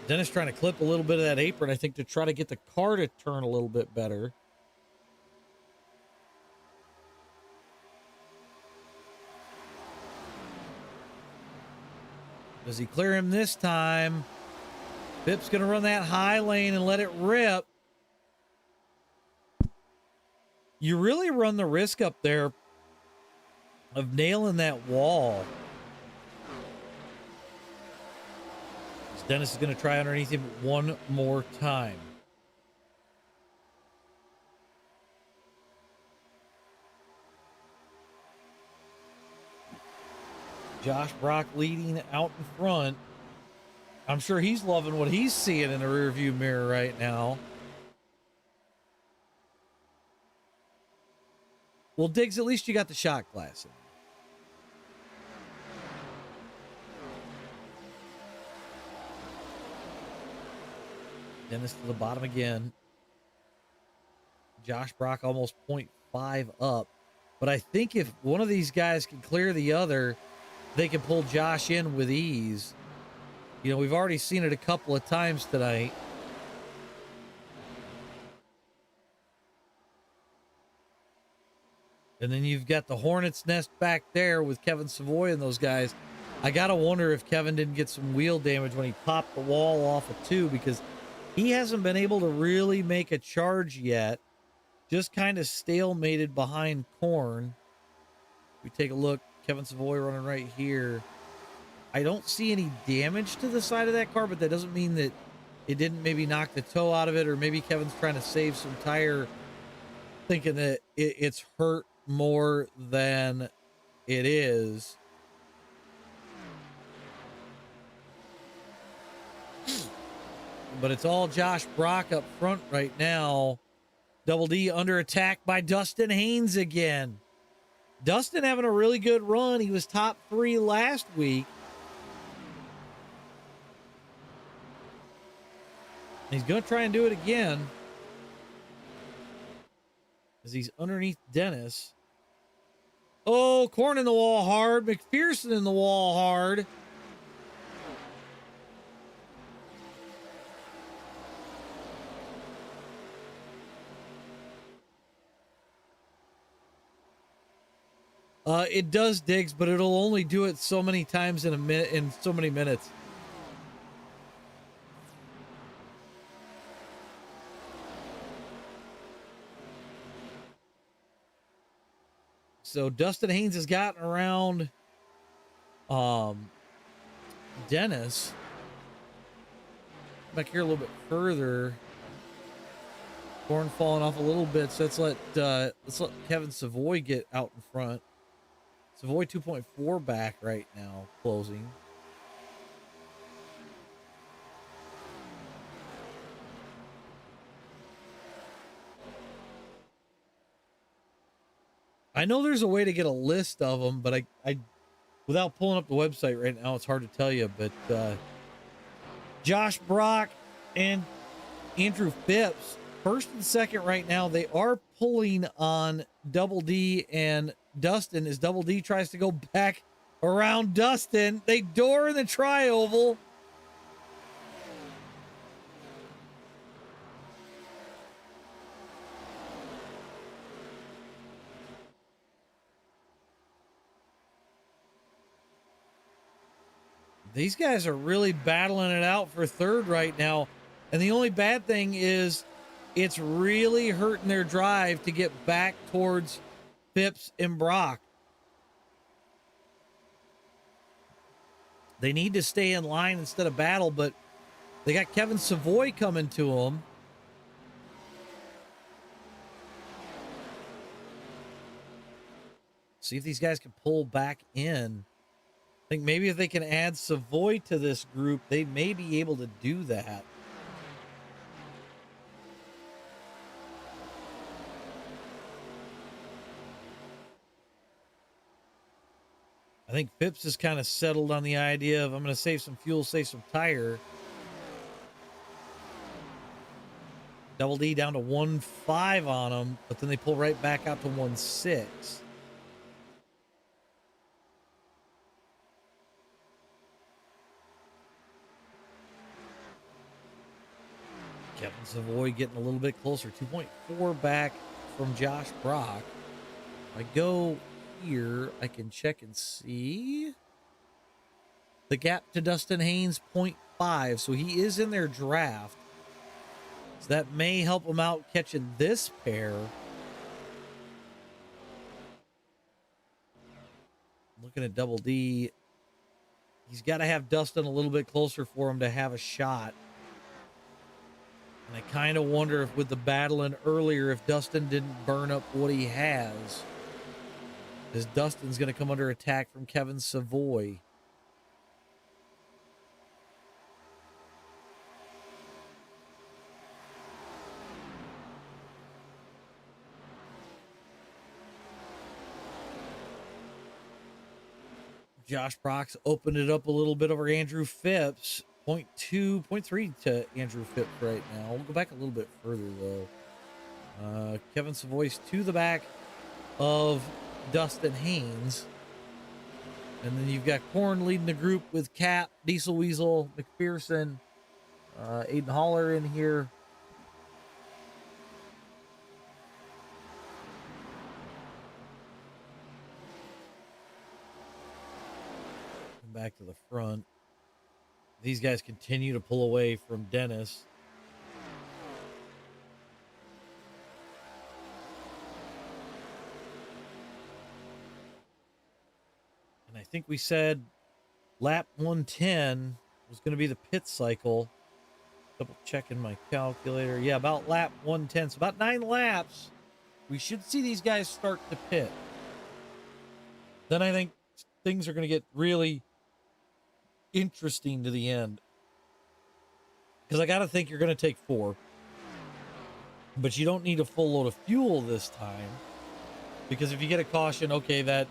Dennis trying to clip a little bit of that apron, I think, to try to get the car to turn a little bit better. Does he clear him this time? Phipps going to run that high lane and let it rip. You really run the risk up there of nailing that wall. Dennis is going to try underneath him 1 more time. Josh Brock leading out in front. I'm sure he's loving what he's seeing in the rearview mirror right now. Well, Diggs, at least you got the shot glass in. Dennis to the bottom again. Josh Brock almost 0.5 up. But I think if one of these guys can clear the other, they can pull Josh in with ease. You know, we've already seen it a couple of times tonight. And then you've got the Hornet's Nest back there with Kevin Savoy and those guys. I got to wonder if Kevin didn't get some wheel damage when he popped the wall off of 2, because he hasn't been able to really make a charge yet. Just kind of stalemated behind Corn. We take a look. Kevin Savoy running right here. I don't see any damage to the side of that car, but that doesn't mean that it didn't maybe knock the toe out of it, or maybe Kevin's trying to save some tire, thinking that it's hurt more than it is. But it's all Josh Brock up front right now. Double D under attack by Dustin Haynes again. Dustin having a really good run. He was top 3 last week. He's going to try and do it again, as he's underneath Dennis. Oh, Corn in the wall hard. McPherson in the wall hard. It does, Diggs, but it'll only do it so many times in a minute, in so many minutes. So Dustin Haynes has gotten around Dennis. Back here a little bit further. Corn falling off a little bit, so let's let Kevin Savoy get out in front. Savoy 2.4 back right now, closing. I know there's a way to get a list of them, but I without pulling up the website right now, it's hard to tell you. But Josh Brock and Andrew Phipps, first and second right now, they are pulling on Double D and Dustin as Double D tries to go back around Dustin. They door in the tri-oval. These guys are really battling it out for third right now. And the only bad thing is it's really hurting their drive to get back towards Phipps and Brock. They need to stay in line instead of battle, but they got Kevin Savoy coming to them. See if these guys can pull back in. I think maybe if they can add Savoy to this group, they may be able to do that. I think Phipps has kind of settled on the idea of, I'm going to save some fuel, save some tire. Double D down to 1.5 on them, but then they pull right back out to 1.6. Kevin Savoy getting a little bit closer, 2.4 back from Josh Brock. If I go here, I can check and see the gap to Dustin Haynes, 0.5. So he is in their draft. So that may help him out catching this pair. Looking at Double D, he's got to have Dustin a little bit closer for him to have a shot. And I kind of wonder if with the battling earlier, if Dustin didn't burn up what he has. As Dustin's going to come under attack from Kevin Savoy. Josh Brock's opened it up a little bit over Andrew Phipps. 0.2, 0.3 to Andrew Phipps right now. We'll go back a little bit further, though. Kevin Savoy's to the back of Dustin Haynes. And then you've got Korn leading the group with Cap, Diesel Weasel, McPherson, Aiden Holler in here. Back to the front. These guys continue to pull away from Dennis. And I think we said lap 110 was going to be the pit cycle. Double checking my calculator. Yeah, about lap 110. So about 9 laps. We should see these guys start to pit. Then I think things are going to get really interesting to the end, because I gotta think you're gonna take 4, but you don't need a full load of fuel this time, because if you get a caution, okay, that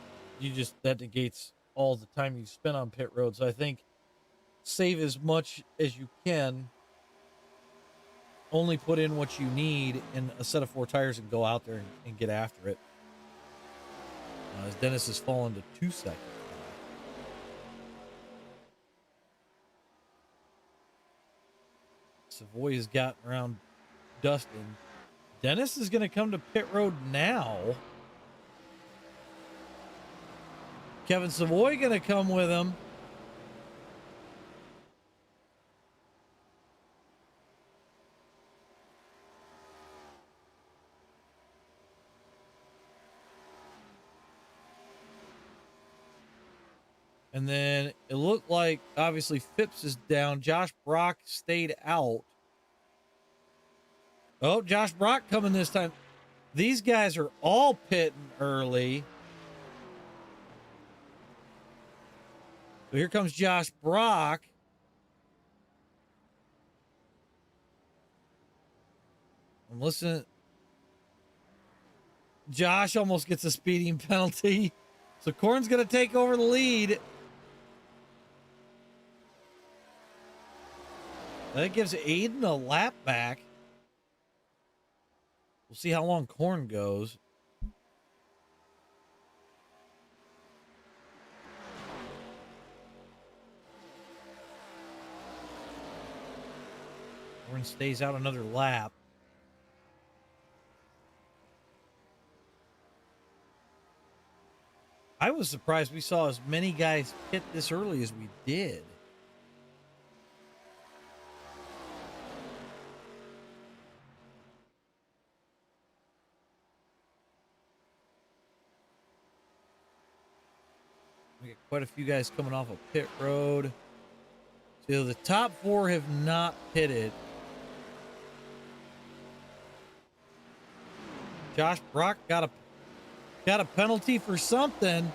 negates all the time you spent on pit road. So I think save as much as you can, only put in what you need in a set of 4 tires and go out there and get after it. As Dennis has fallen to 2 seconds. Savoy has gotten around Dustin. Dennis is going to come to pit road now. Kevin Savoy going to come with him. And then it looked like, obviously, Phipps is down. Josh Brock stayed out. Oh, Josh Brock coming this time. These guys are all pitting early. So here comes Josh Brock. I'm listening. Josh almost gets a speeding penalty. So Korn's going to take over the lead. That gives Aiden a lap back. We'll see how long Korn goes. Korn stays out another lap. I was surprised we saw as many guys pit this early as we did. We got quite a few guys coming off of pit road. So the top 4 have not pitted. Josh Brock got a penalty for something.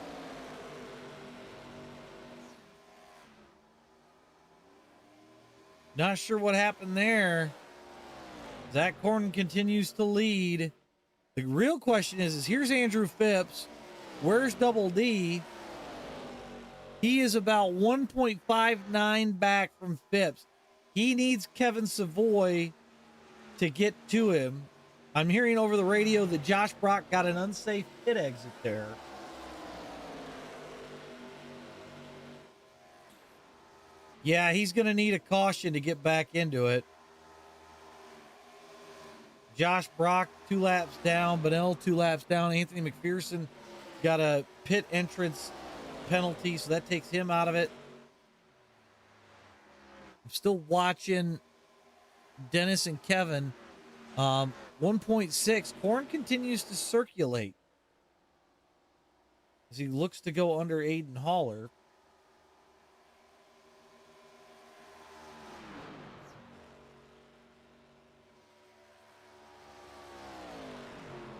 Not sure what happened there. Zach Korn continues to lead. The real question is here's Andrew Phipps. Where's Double D? He is about 1.59 back from Phipps. He needs Kevin Savoy to get to him. I'm hearing over the radio that Josh Brock got an unsafe pit exit there. Yeah, he's going to need a caution to get back into it. Josh Brock 2 laps down. Bunnell 2 laps down. Anthony McPherson got a pit entrance penalty, so that takes him out of it. I'm still watching Dennis and Kevin. 1.6. Korn continues to circulate as he looks to go under Aiden Holler.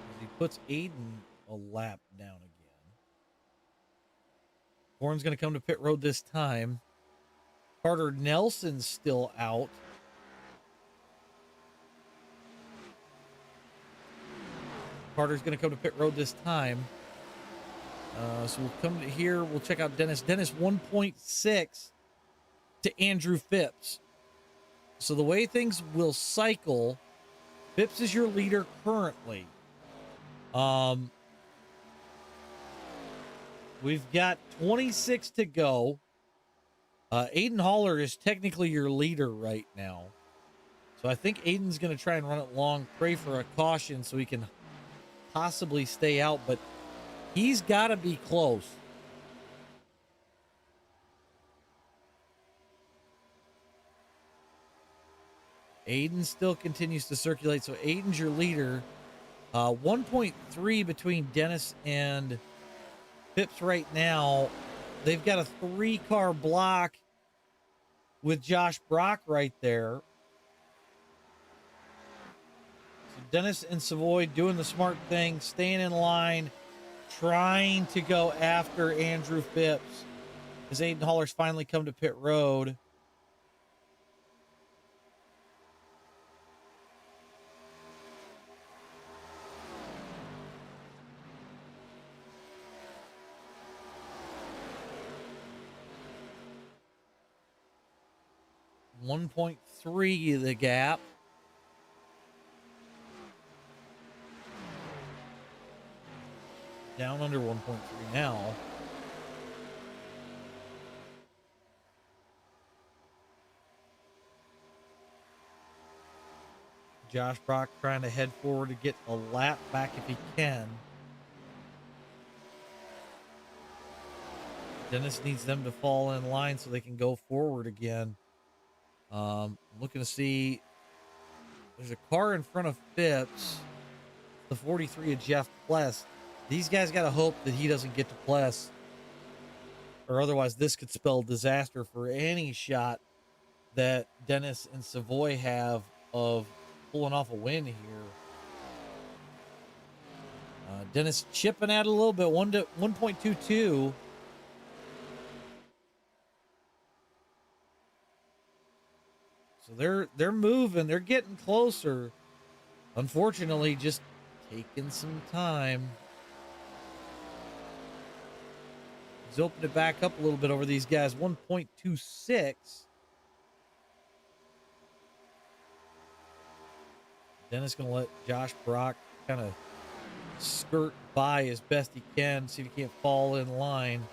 As he puts Aiden a lap down again. Warren's going to come to pit road this time. Carter Nelson's still out. Carter's going to come to pit road this time. So we'll come to here. We'll check out Dennis. Dennis 1.6 to Andrew Phipps. So the way things will cycle, Phipps is your leader currently. We've got 26 to go. Aiden Haller is technically your leader right now. So I think Aiden's going to try and run it long, pray for a caution so he can possibly stay out, but he's got to be close. Aiden still continues to circulate, so Aiden's your leader. 1.3 between Dennis and Phipps right now. They've got a 3-car block with Josh Brock right there. So Dennis and Savoy doing the smart thing, staying in line, trying to go after Andrew Phipps as Aiden Haller's finally come to pit road. .3 the gap. Down under 1.3 now. Josh Brock trying to head forward to get a lap back if he can. Dennis needs them to fall in line so they can go forward again. Looking to see, there's a car in front of Phipps, the 43 of Jeff Pless. These guys got to hope that he doesn't get to Pless, or otherwise this could spell disaster for any shot that Dennis and Savoy have of pulling off a win here. Dennis chipping out a little bit, 1.22. So they're moving, they're getting closer. Unfortunately, just taking some time. He's opened it back up a little bit over these guys. 1.26. Dennis gonna let Josh Brock kind of skirt by as best he can, see if he can't fall in line.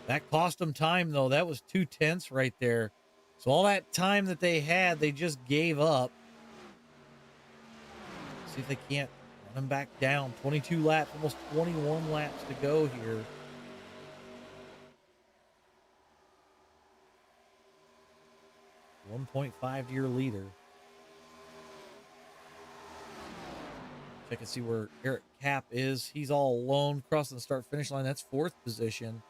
That cost them time, though. That was 2/10 right there. So all that time that they had, they just gave up. See if they can't run them back down. 22 laps, almost 21 laps to go here. .5 to your leader. Check and see where Eric Kapp is. He's all alone crossing the start-finish line. That's 4th position.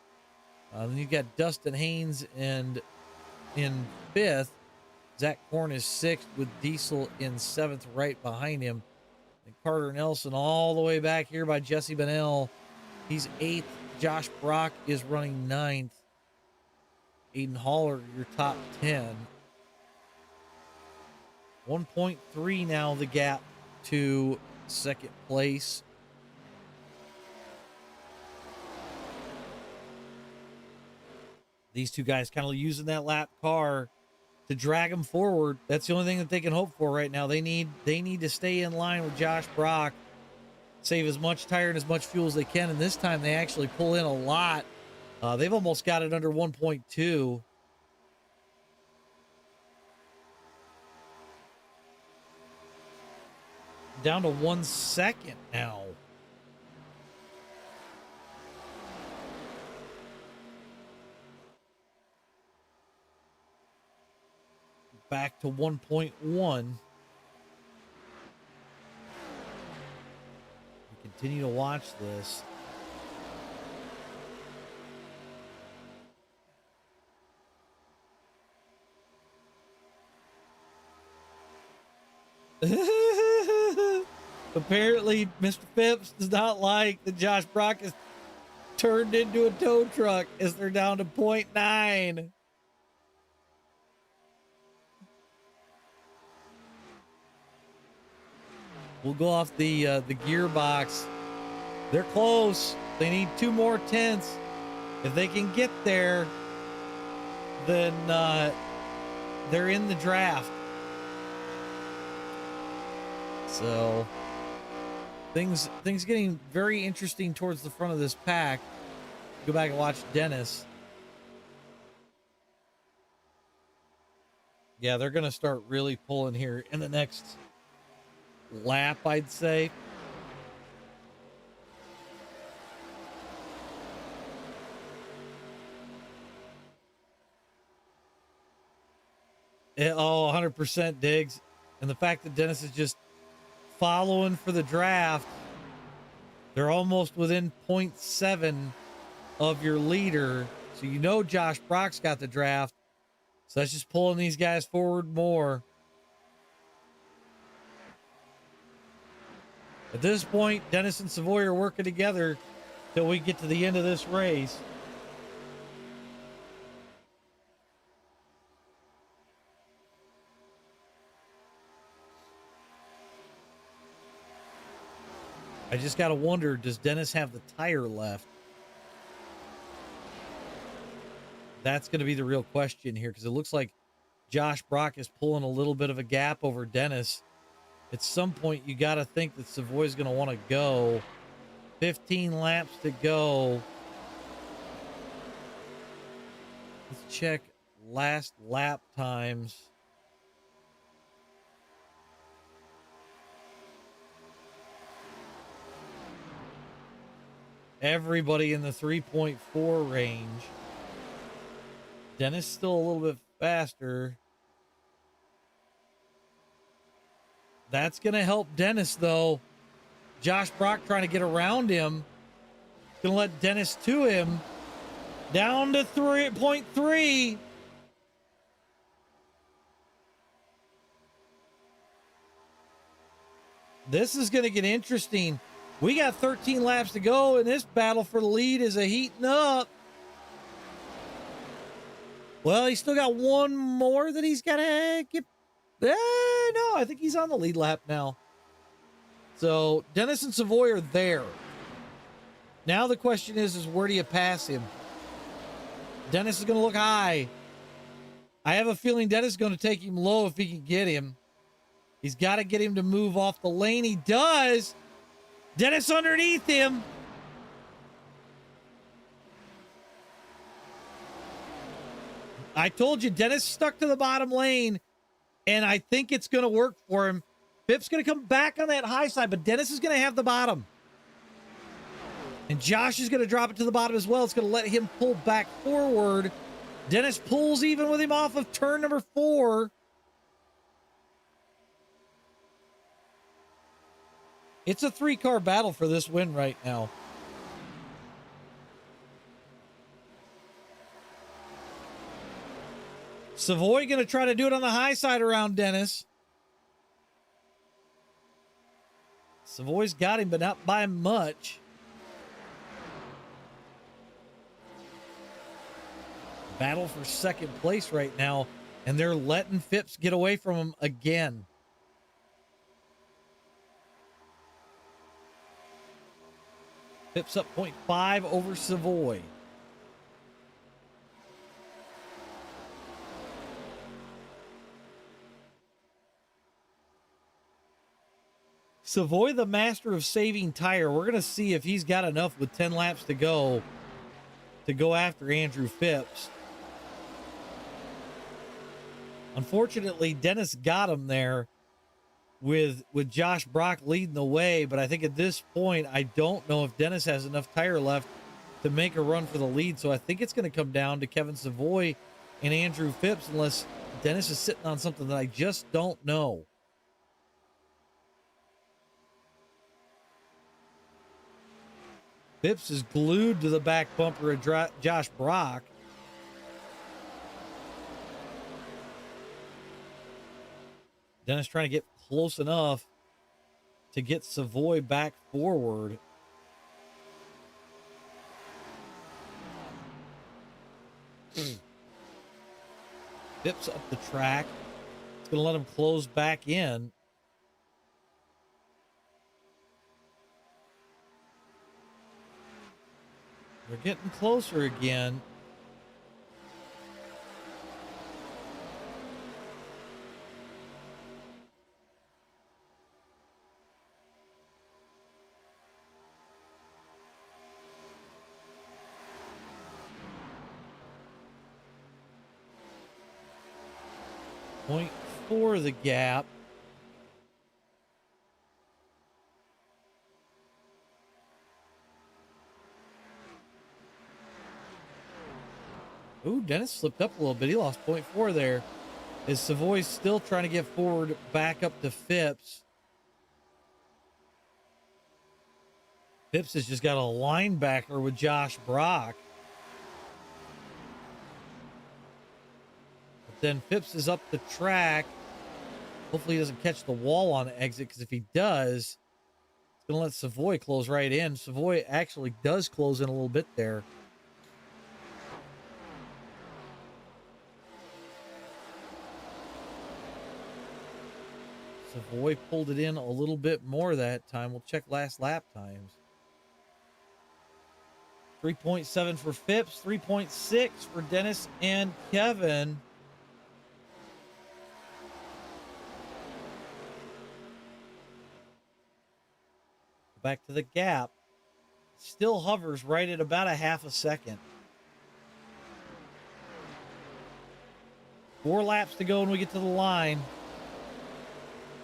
Then you've got Dustin Haynes and in 5th. Zach Korn is 6th with Diesel in 7th right behind him. And Carter Nelson all the way back here by Jesse Bennell. He's 8th. Josh Brock is running 9th. Aiden Haller, your top 10. 1.3 now the gap to 2nd place. These two guys kind of using that lap car to drag them forward. That's the only thing that they can hope for right now. They need to stay in line with Josh Brock, save as much tire and as much fuel as they can. And this time they actually pull in a lot. They've almost got it under 1.2. Down to 1 second now. Back to 1.1. We continue to watch this. Apparently, Mr. Phipps does not like that Josh Brock is turned into a tow truck as they're down to 0.9. We'll go off the gearbox. They're close. They need 2 more tenths. If they can get there, then they're in the draft. So things getting very interesting towards the front of this pack. Go back and watch Dennis. Yeah, they're gonna start really pulling here in the next lap, I'd say. Oh, 100% Diggs. And the fact that Dennis is just following for the draft, they're almost within 0.7 of your leader. So you know Josh Brock's got the draft. So that's just pulling these guys forward more. At this point, Dennis and Savoy are working together till we get to the end of this race. I just got to wonder, does Dennis have the tire left? That's going to be the real question here, because it looks like Josh Brock is pulling a little bit of a gap over Dennis. At some point, you got to think that Savoy's going to want to go. 15 laps to go. Let's check last lap times. Everybody in the 3.4 range. Dennis still a little bit faster. That's going to help Dennis, though. Josh Brock trying to get around him. Going to let Dennis to him. Down to 3.3. This is going to get interesting. We got 13 laps to go, and this battle for the lead is a heating up. Well, he's still got one more that he's got to get. No, I think he's on the lead lap now. So Dennis and Savoy are there. Now the question is where do you pass him? Dennis is going to look high. I have a feeling Dennis is going to take him low if he can get him. He's got to get him to move off the lane. He does. Dennis underneath him. I told you, Dennis stuck to the bottom lane, and I think it's going to work for him. Pip's going to come back on that high side, but Dennis is going to have the bottom. And Josh is going to drop it to the bottom as well. It's going to let him pull back forward. Dennis pulls even with him off of turn number 4. It's a 3-car battle for this win right now. Savoy going to try to do it on the high side around Dennis. Savoy's got him, but not by much. Battle for second place right now, and they're letting Phipps get away from him again. Phipps up 0.5 over Savoy. Savoy, the master of saving tire. We're going to see if he's got enough with 10 laps to go after Andrew Phipps. Unfortunately, Dennis got him there with Josh Brock leading the way, but I think at this point, I don't know if Dennis has enough tire left to make a run for the lead. So I think it's going to come down to Kevin Savoy and Andrew Phipps, unless Dennis is sitting on something that I just don't know. Phipps is glued to the back bumper of Josh Brock. Dennis trying to get close enough to get Savoy back forward. Phipps up the track. It's going to let him close back in. They're getting closer again. .4 the gap. Ooh, Dennis slipped up a little bit. He lost .4 there. As Savoy's still trying to get forward back up to Phipps. Phipps has just got a linebacker with Josh Brock. But then Phipps is up the track. Hopefully he doesn't catch the wall on the exit, because if he does, it's going to let Savoy close right in. Savoy actually does close in a little bit there. Savoy pulled it in a little bit more that time. We'll check last lap times. 3.7 for Phipps, 3.6 for Dennis and Kevin. Back to the gap. Still hovers right at about a half a second. 4 laps to go when we get to the line.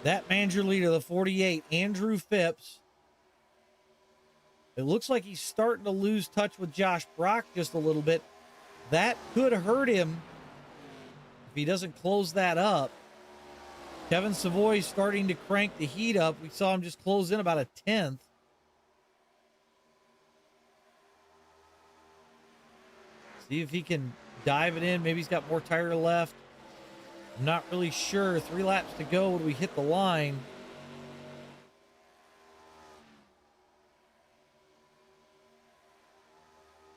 That man's your leader, the 48, Andrew Phipps. It looks like he's starting to lose touch with Josh Brock just a little bit. That could hurt him if he doesn't close that up. Kevin Savoy starting to crank the heat up. We saw him just close in about a 10th. See if he can dive it in. Maybe he's got more tire left. I'm not really sure. 3 laps to go when we hit the line.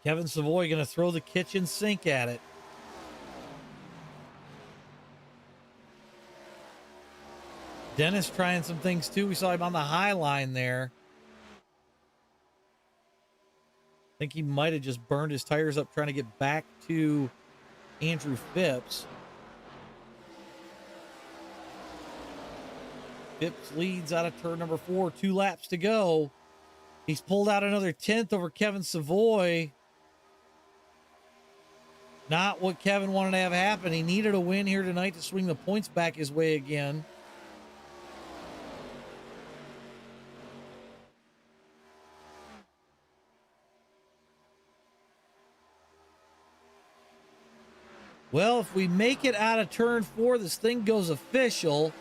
Kevin Savoy going to throw the kitchen sink at it. Dennis trying some things too. We saw him on the high line there. I think he might have just burned his tires up trying to get back to Andrew Phipps. Phipps leads out of turn number 4, 2 laps to go. He's pulled out another 10th over Kevin Savoy. Not what Kevin wanted to have happen. He needed a win here tonight to swing the points back his way again. Well, if we make it out of turn 4, this thing goes official.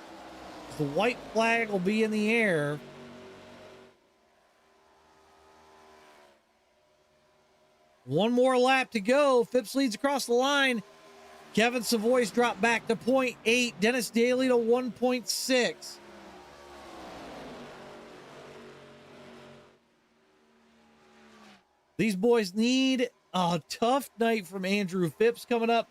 The white flag will be in the air. One more lap to go. Phipps leads across the line. Kevin Savoy's dropped back to 0.8. Dennis Daly to 1.6. These boys need a tough night from Andrew Phipps coming up.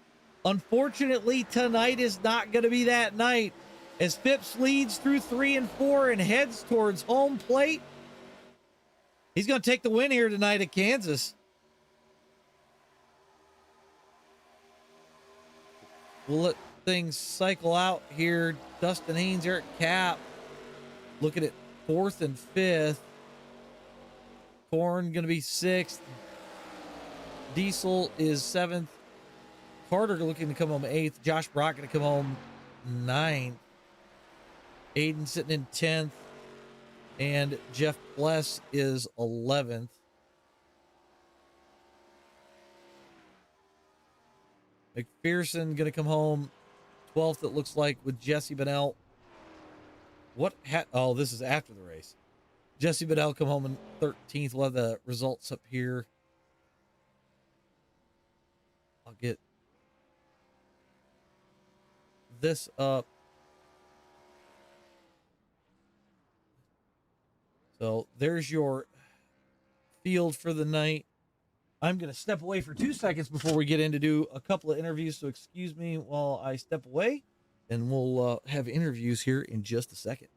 Unfortunately, tonight is not going to be that night, as Phipps leads through 3 and 4 and heads towards home plate. He's going to take the win here tonight at Kansas. We'll let things cycle out here. Dustin Haynes, Eric Kapp looking at 4th and 5th. Korn going to be 6th. Diesel is 7th. Carter looking to come home 8th. Josh Brock going to come home 9th. Aiden sitting in 10th. And Jeff Bless is 11th. McPherson going to come home 12th, it looks like, with Jesse Bennell. Oh, this is after the race. Jesse Bennell come home in 13th. We'll have the results up here. I'll get this up. So there's your field for the night. I'm going to step away for 2 seconds before we get in to do a couple of interviews. So excuse me while I step away, and we'll have interviews here in just a second.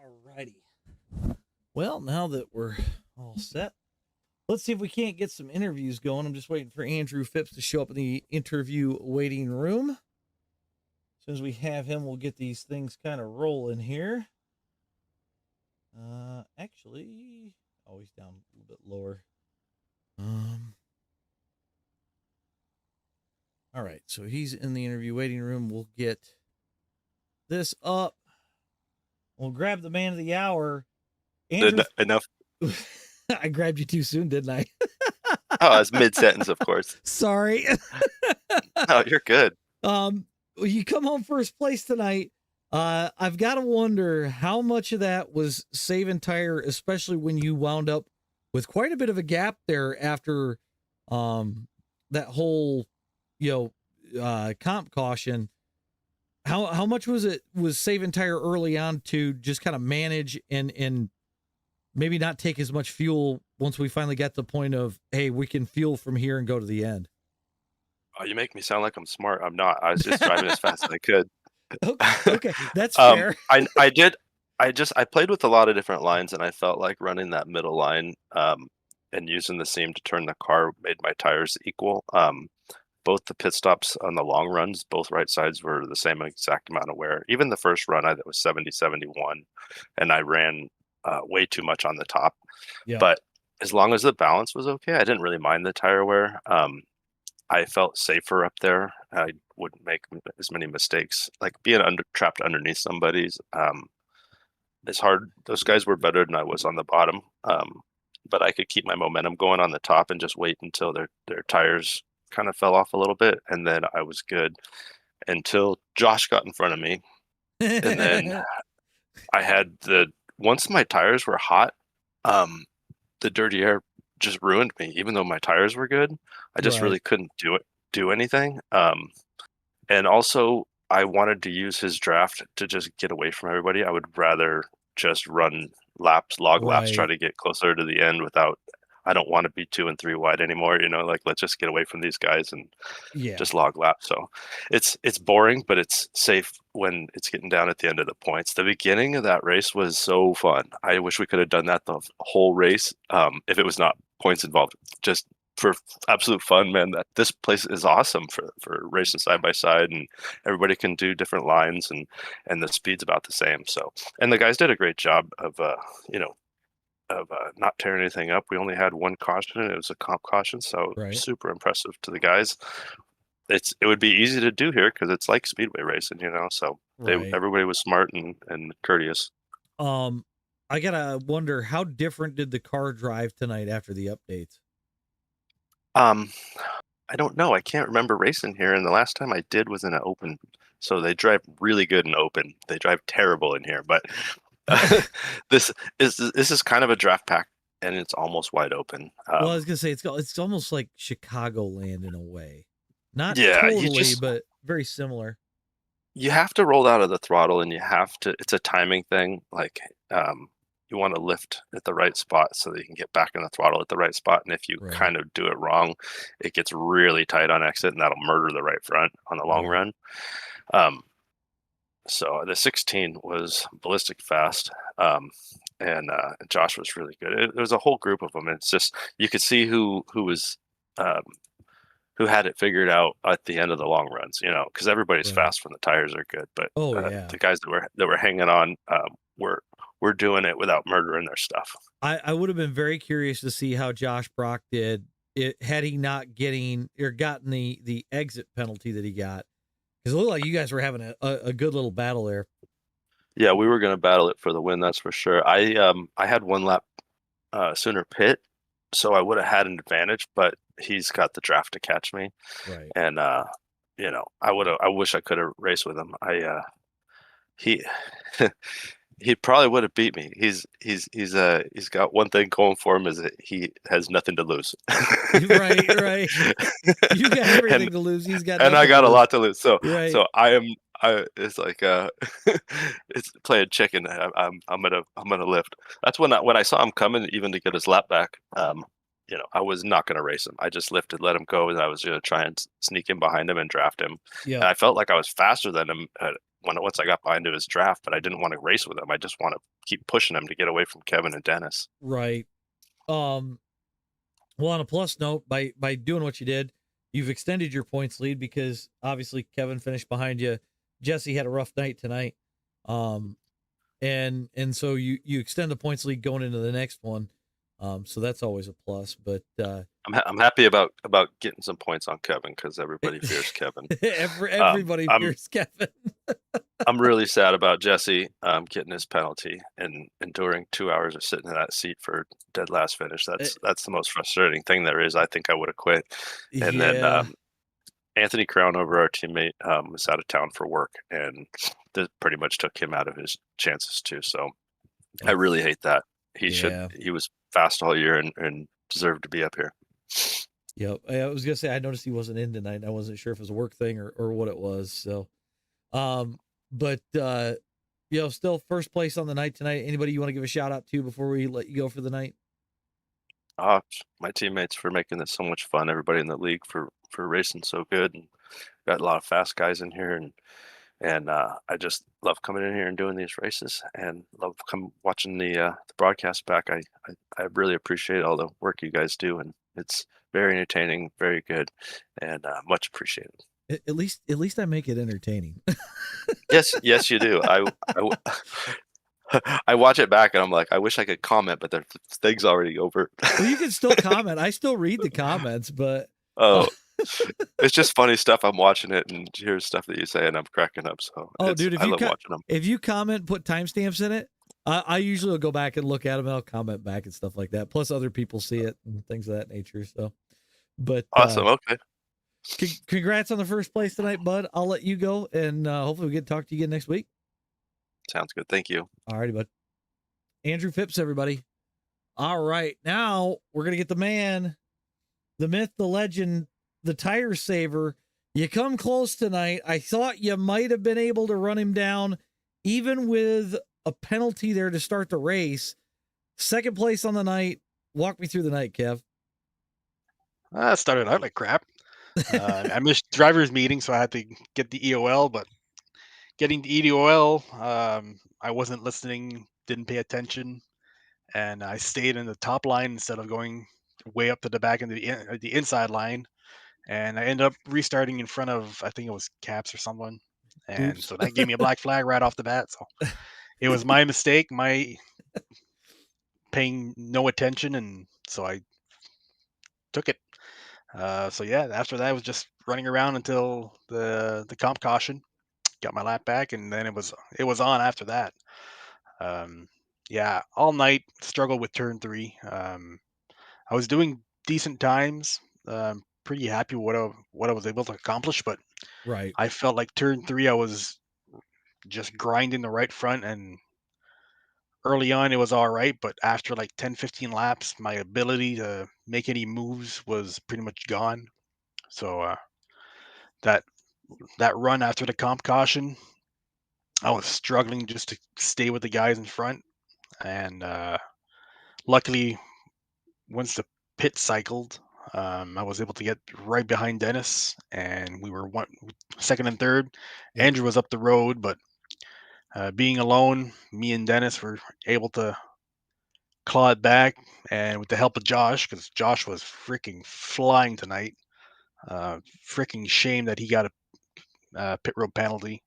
Alrighty. Well, now that we're all set, let's see if we can't get some interviews going. I'm just waiting for Andrew Phipps to show up in the interview waiting room. As soon as we have him, we'll get these things kind of rolling here. Actually, always down a little bit lower. All right, so he's in the interview waiting room. We'll get this up. We'll grab the man of the hour. Andrew, Enough. I grabbed you too soon, didn't I? Oh, it's mid-sentence, of course. Sorry. Oh, you're good. You come home first place tonight. I've got to wonder how much of that was saving tire, especially when you wound up with quite a bit of a gap there after that whole comp caution. How much was saving tire early on to just kind of manage and maybe not take as much fuel once we finally got to the point of, hey, we can fuel from here and go to the end? Oh, you make me sound like I'm smart. I'm not. I was just driving as fast as I could. Okay, that's fair. I played with a lot of different lines, and I felt like running that middle line and using the seam to turn the car made my tires equal. Both the pit stops on the long runs, both right sides were the same exact amount of wear. Even the first run, I was 70-71, and I ran way too much on the top. Yeah. But as long as the balance was okay, I didn't really mind the tire wear. I felt safer up there. I wouldn't make as many mistakes. Like being trapped underneath somebody's, it's hard. Those guys were better than I was on the bottom. But I could keep my momentum going on the top and just wait until their tires kind of fell off a little bit, and then I was good until Josh got in front of me. And then I had once my tires were hot, the dirty air just ruined me. Even though my tires were good, I just really couldn't do anything. And also I wanted to use his draft to just get away from everybody. I would rather just run laps, log laps, try to get closer to the end without. I don't want to be 2 and 3 wide anymore. Like let's just get away from these guys and just log laps. So it's boring, but it's safe when it's getting down at the end of the points. The beginning of that race was so fun. I wish we could have done that the whole race. If it was not points involved, just for absolute fun, man. That this place is awesome for racing side by side, and everybody can do different lines, and the speed's about the same. So, and the guys did a great job of not tearing anything up. We only had one caution, and it was a comp caution, so super impressive to the guys. It would be easy to do here because it's like speedway racing, so everybody was smart and courteous. I gotta wonder, how different did the car drive tonight after the updates? I don't know. I can't remember racing here, and the last time I did was in an open, so they drive really good in open. They drive terrible in here, but this is kind of a draft pack, and it's almost wide open. Well, I was gonna say it's almost like Chicagoland in a way, not totally, but very similar. You have to roll out of the throttle, and you have to. It's a timing thing. Like you want to lift at the right spot so that you can get back in the throttle at the right spot. And if you kind of do it wrong, it gets really tight on exit, and that'll murder the right front on the long run. So the 16 was ballistic fast, and Josh was really good. There was a whole group of them. It's just you could see who was who had it figured out at the end of the long runs. Because everybody's fast when the tires are good. But the guys that were hanging on were we're doing it without murdering their stuff. I would have been very curious to see how Josh Brock did it had he not gotten the exit penalty that he got, because it looked like you guys were having a good little battle there. Yeah, we were going to battle it for the win, that's for sure. I had 1 lap sooner pit, so I would have had an advantage, but he's got the draft to catch me. Right. And I wish I could have raced with him. He he probably would have beat me. He's got one thing going for him, is that he has nothing to lose. Right. You got everything to lose. He's got and I got a lot to lose. So right. so it's like it's playing chicken. I'm gonna lift. That's when I saw him coming, even to get his lap back. I was not gonna race him. I just lifted, let him go, and I was gonna try and sneak in behind him and draft him. Yeah. And I felt like I was faster than him once I got behind his draft, but I didn't want to race with him. I just want to keep pushing him to get away from Kevin and Dennis. Right. Well, on a plus note, by doing what you did, you've extended your points lead, because obviously Kevin finished behind you. Jesse had a rough night tonight. And so you extend the points lead going into the next one. So that's always a plus, but I'm happy about getting some points on Kevin, because everybody fears Kevin. Everybody fears Kevin. I'm really sad about Jesse getting his penalty and enduring 2 hours of sitting in that seat for dead last finish. That's the most frustrating thing there is. I think I would have quit. And then Anthony Crownover, our teammate, was out of town for work, and that pretty much took him out of his chances too. So I really hate that. He was fast all year and deserved to be up here. Yep. I was gonna say, I noticed he wasn't in tonight. I wasn't sure if it was a work thing or what it was. So, but still first place on the night tonight. Anybody you want to give a shout out to before we let you go for the night? My teammates for making this so much fun. Everybody in the league for racing so good, and got a lot of fast guys in here, and I just love coming in here and doing these races, and love watching the broadcast back. I really appreciate all the work you guys do, and it's very entertaining, very good, and much appreciated. At least I make it entertaining. Yes, you do. I watch it back and I'm like, I wish I could comment, but the thing's already over. Well, you can still comment. I still read the comments, but it's just funny stuff. I'm watching it and hear stuff that you say, and I'm cracking up. So dude, I love watching them. If you comment, put timestamps in it. I usually will go back and look at them, and I'll comment back and stuff like that. Plus, other people see it and things of that nature. So, but awesome. Okay. Congrats on the first place tonight, bud. I'll let you go, and hopefully we get to talk to you again next week. Sounds good. Thank you. All righty, bud. Andrew Phipps, everybody. All right, now we're gonna get the man, the myth, the legend, the tire saver. You come close tonight. I thought you might have been able to run him down, even with a penalty there to start the race. Second place on the night. Walk me through the night, Kev. I started out like crap. I missed driver's meeting, so I had to get the EOL, but getting the EOL, I wasn't listening, didn't pay attention, and I stayed in the top line instead of going way up to the back into the inside line. And I ended up restarting in front of, I think it was Caps or someone. And Oops. So that gave me a black flag right off the bat. So it was my mistake, my paying no attention. And so I took it. So yeah, after that, I was just running around until the comp caution, got my lap back, and then it was on after that. Yeah, all night struggled with turn 3. I was doing decent times. Pretty happy with what I was able to accomplish, but Right. I felt like turn 3 I was just grinding the right front, and early on it was all right, but after like 10-15 laps, my ability to make any moves was pretty much gone. So that run after the comp caution, I was struggling just to stay with the guys in front, and luckily once the pit cycled, I was able to get right behind Dennis, and we were second and third. Yep. Andrew was up the road, but being alone, me and Dennis were able to claw it back, and with the help of Josh, because Josh was freaking flying tonight. Freaking shame that he got a pit road penalty.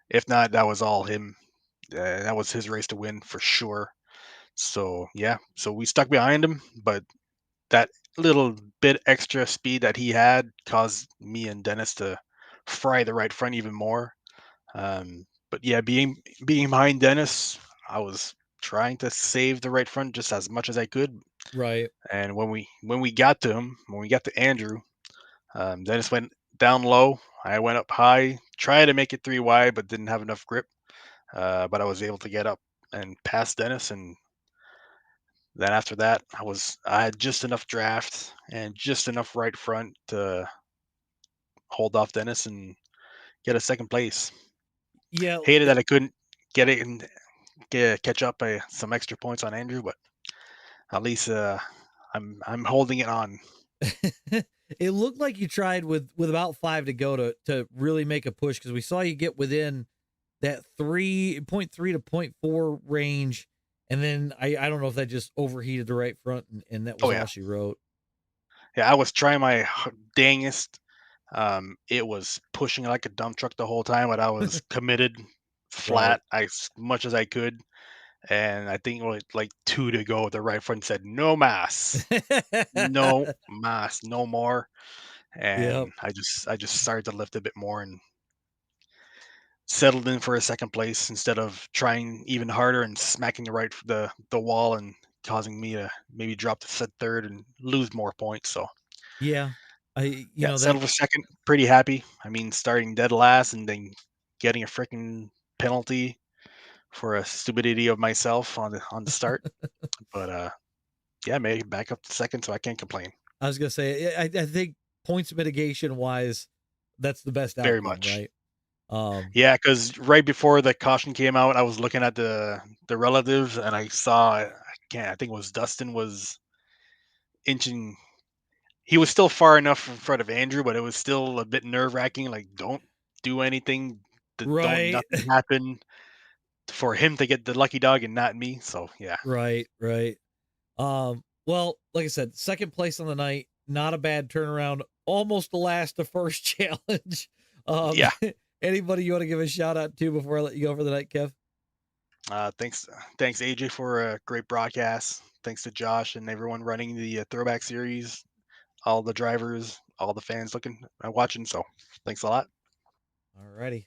If not, that was all him. that was his race to win for sure. So yeah, so we stuck behind him, but that little bit extra speed that he had caused me and Dennis to fry the right front even more. But yeah, being behind Dennis, I was trying to save the right front just as much as I could. Right. And when we got to him, when we got to Andrew, Dennis went down low. I went up high, tried to make it three wide, but didn't have enough grip. But I was able to get up and pass Dennis, and then after that, I had just enough draft and just enough right front to hold off Dennis and get a second place. Yeah. Hated that I couldn't get it and catch up some extra points on Andrew, but at least I'm holding it on. It looked like you tried with about 5 to go to really make a push, because we saw you get within that 3.3 to 0.4 range, and then I don't know if that just overheated the right front, and that was Oh all yeah, she wrote. yeah. I was trying my dangest. It was pushing like a dump truck the whole time, but I was committed Right. flat as much as I could. And I think like 2 to go, the right front said, "No mass, no mass, no more." Yep. And I just started to lift a bit more and settled in for a second place instead of trying even harder and smacking the wall and causing me to maybe drop to third and lose more points. So Yeah. I you yeah, know that settled for second. Pretty happy. I mean, starting dead last and then getting a freaking penalty for a stupidity of myself on the start. But yeah, made it back up to second, so I can't complain. I was gonna say, I think points mitigation wise, that's the best Very outcome, much. right? Um, Yeah, because right before the caution came out, I was looking at the relatives, and I saw I can't. I think it was Dustin was inching. He was still far enough in front of Andrew, but it was still a bit nerve wracking. Like, don't do anything. Don't right, nothing happen for him to get the lucky dog and not me. So yeah, right. Well, like I said, second place on the night, not a bad turnaround. Almost the last to first challenge. Um, yeah. Anybody you want to give a shout out to before I let you go for the night, Kev? Thanks AJ for a great broadcast. Thanks to Josh and everyone running the Throwback series, all the drivers, all the fans looking and watching. So thanks a lot. Alrighty.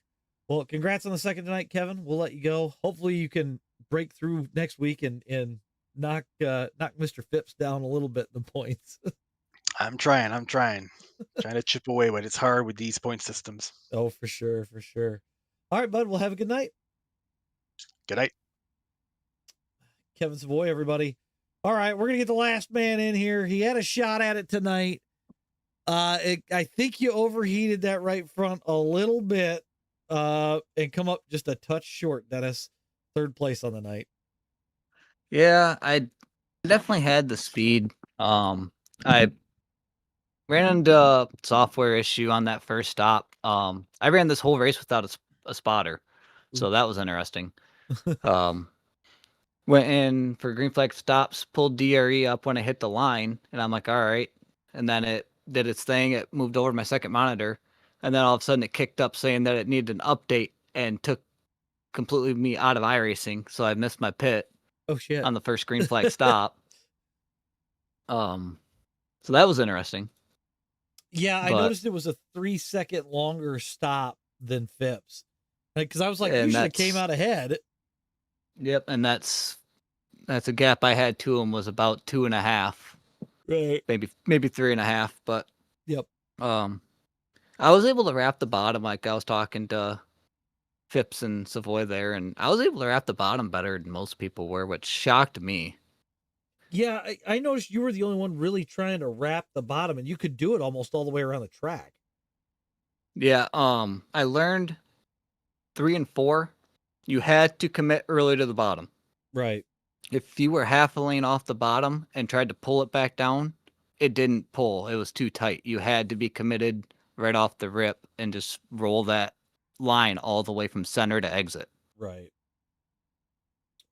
Well, congrats on the second tonight, Kevin. We'll let you go. Hopefully you can break through next week and knock Mr. Phipps down a little bit in the points. I'm trying to chip away, but it's hard with these point systems. Oh, for sure, for sure. All right, bud. Well, have a good night. Good night. Kevin Savoy, everybody. All right, we're gonna get the last man in here. He had a shot at it tonight. I think you overheated that right front a little bit, and come up just a touch short, Dennis. Third place on the night. Yeah, I definitely had the speed. I ran into a software issue on that first stop. I ran this whole race without a spotter, so that was interesting. Went in for green flag stops, pulled DRE up when I hit the line, and I'm like, all right. And then it did its thing. It moved over to my second monitor, and then all of a sudden it kicked up saying that it needed an update and took completely me out of iRacing, so I missed my pit Oh shit. on the first green flag stop. So that was interesting. Yeah, I But noticed it was a 3-second longer stop than Phipps. Because I was like, you and should have came that's out ahead. yep, and that's a gap I had to him was about 2.5, Right. maybe 3.5. But Yep. I was able to wrap the bottom, like I was talking to Phipps and Savoy there, and I was able to wrap the bottom better than most people were, which shocked me. Yeah, I noticed you were the only one really trying to wrap the bottom, and you could do it almost all the way around the track. Yeah, I learned 3 and 4, you had to commit early to the bottom. Right. If you were half a lane off the bottom and tried to pull it back down, it didn't pull. It was too tight. You had to be committed right off the rip and just roll that line all the way from center to exit. Right.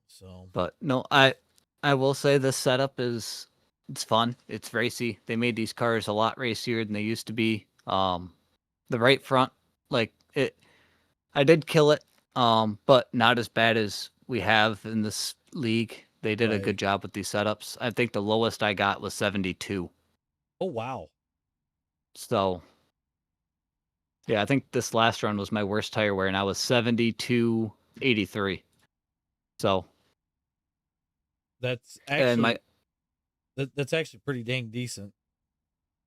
So. But no, I will say this setup it's fun. It's racy. They made these cars a lot racier than they used to be. The right front, like it, I did kill it but not as bad as we have in this league. They did a Right. good job with these setups. I think the lowest I got was 72. Oh, wow. So, yeah, I think this last run was my worst tire wear, and I was 72.83. So, That's and my actually that's actually pretty dang decent.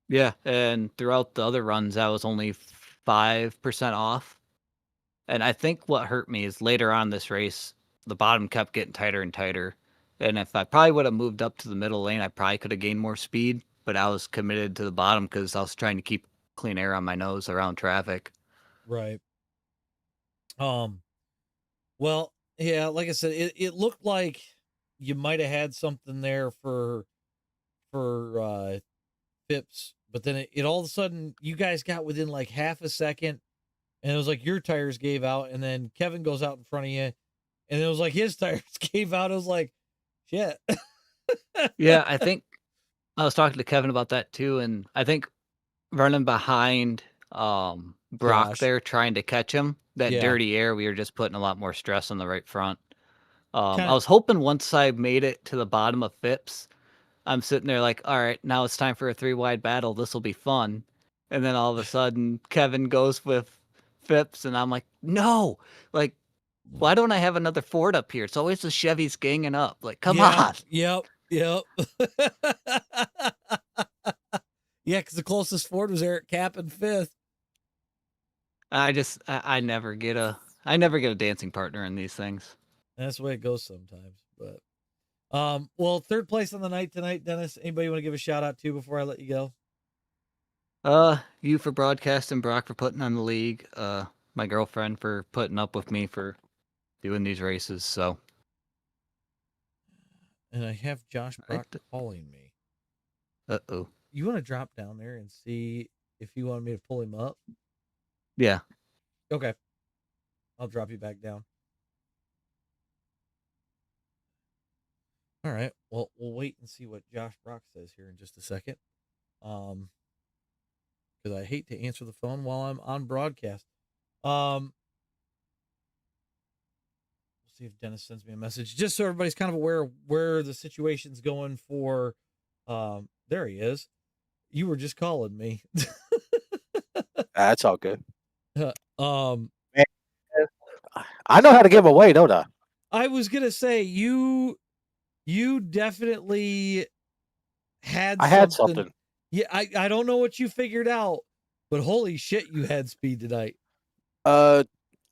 yeah, and throughout the other runs, I was only 5% off. And I think what hurt me is later on this race, the bottom kept getting tighter and tighter. And if I probably would have moved up to the middle lane, I probably could have gained more speed. But I was committed to the bottom because I was trying to keep clean air on my nose around traffic. Right. Well, yeah, like I said, it looked like you might have had something there for Phipps, but then it all of a sudden you guys got within like half a second, and it was like your tires gave out, and then Kevin goes out in front of you, and it was like his tires gave out. It was like, shit. Yeah, I think I was talking to Kevin about that too, and I think running behind Brock Josh. there trying to catch him, that Yeah. dirty air, we were just putting a lot more stress on the right front. I Kinda- was hoping once I made it to the bottom of Phipps, I'm sitting there like, all right, now it's time for a 3-wide battle. This will be fun. And then all of a sudden, Kevin goes with Phipps, and I'm like, no, like, why don't I have another Ford up here? It's always the Chevys ganging up. Like, come on. Yep. Yeah, because the closest Ford was Eric Cap in fifth. I never get a dancing partner in these things. That's the way it goes sometimes. But well, third place on the night tonight, Dennis. Anybody want to give a shout out to before I let you go? You for broadcasting, Brock for putting on the league, my girlfriend for putting up with me for doing these races. So, And I have Josh Brock calling me. uh-oh. You want to drop down there and see if you want me to pull him up? Yeah. Okay. I'll drop you back down. All right. Well, we'll wait and see what Josh Brock says here in just a second. Because I hate to answer the phone while I'm on broadcast. We'll see if Dennis sends me a message, just so everybody's kind of aware of where the situation's going for. There he is. You were just calling me. That's all good. I know how to give away, don't I? I was gonna say you definitely had. I had something. Yeah, I don't know what you figured out, but holy shit, you had speed tonight.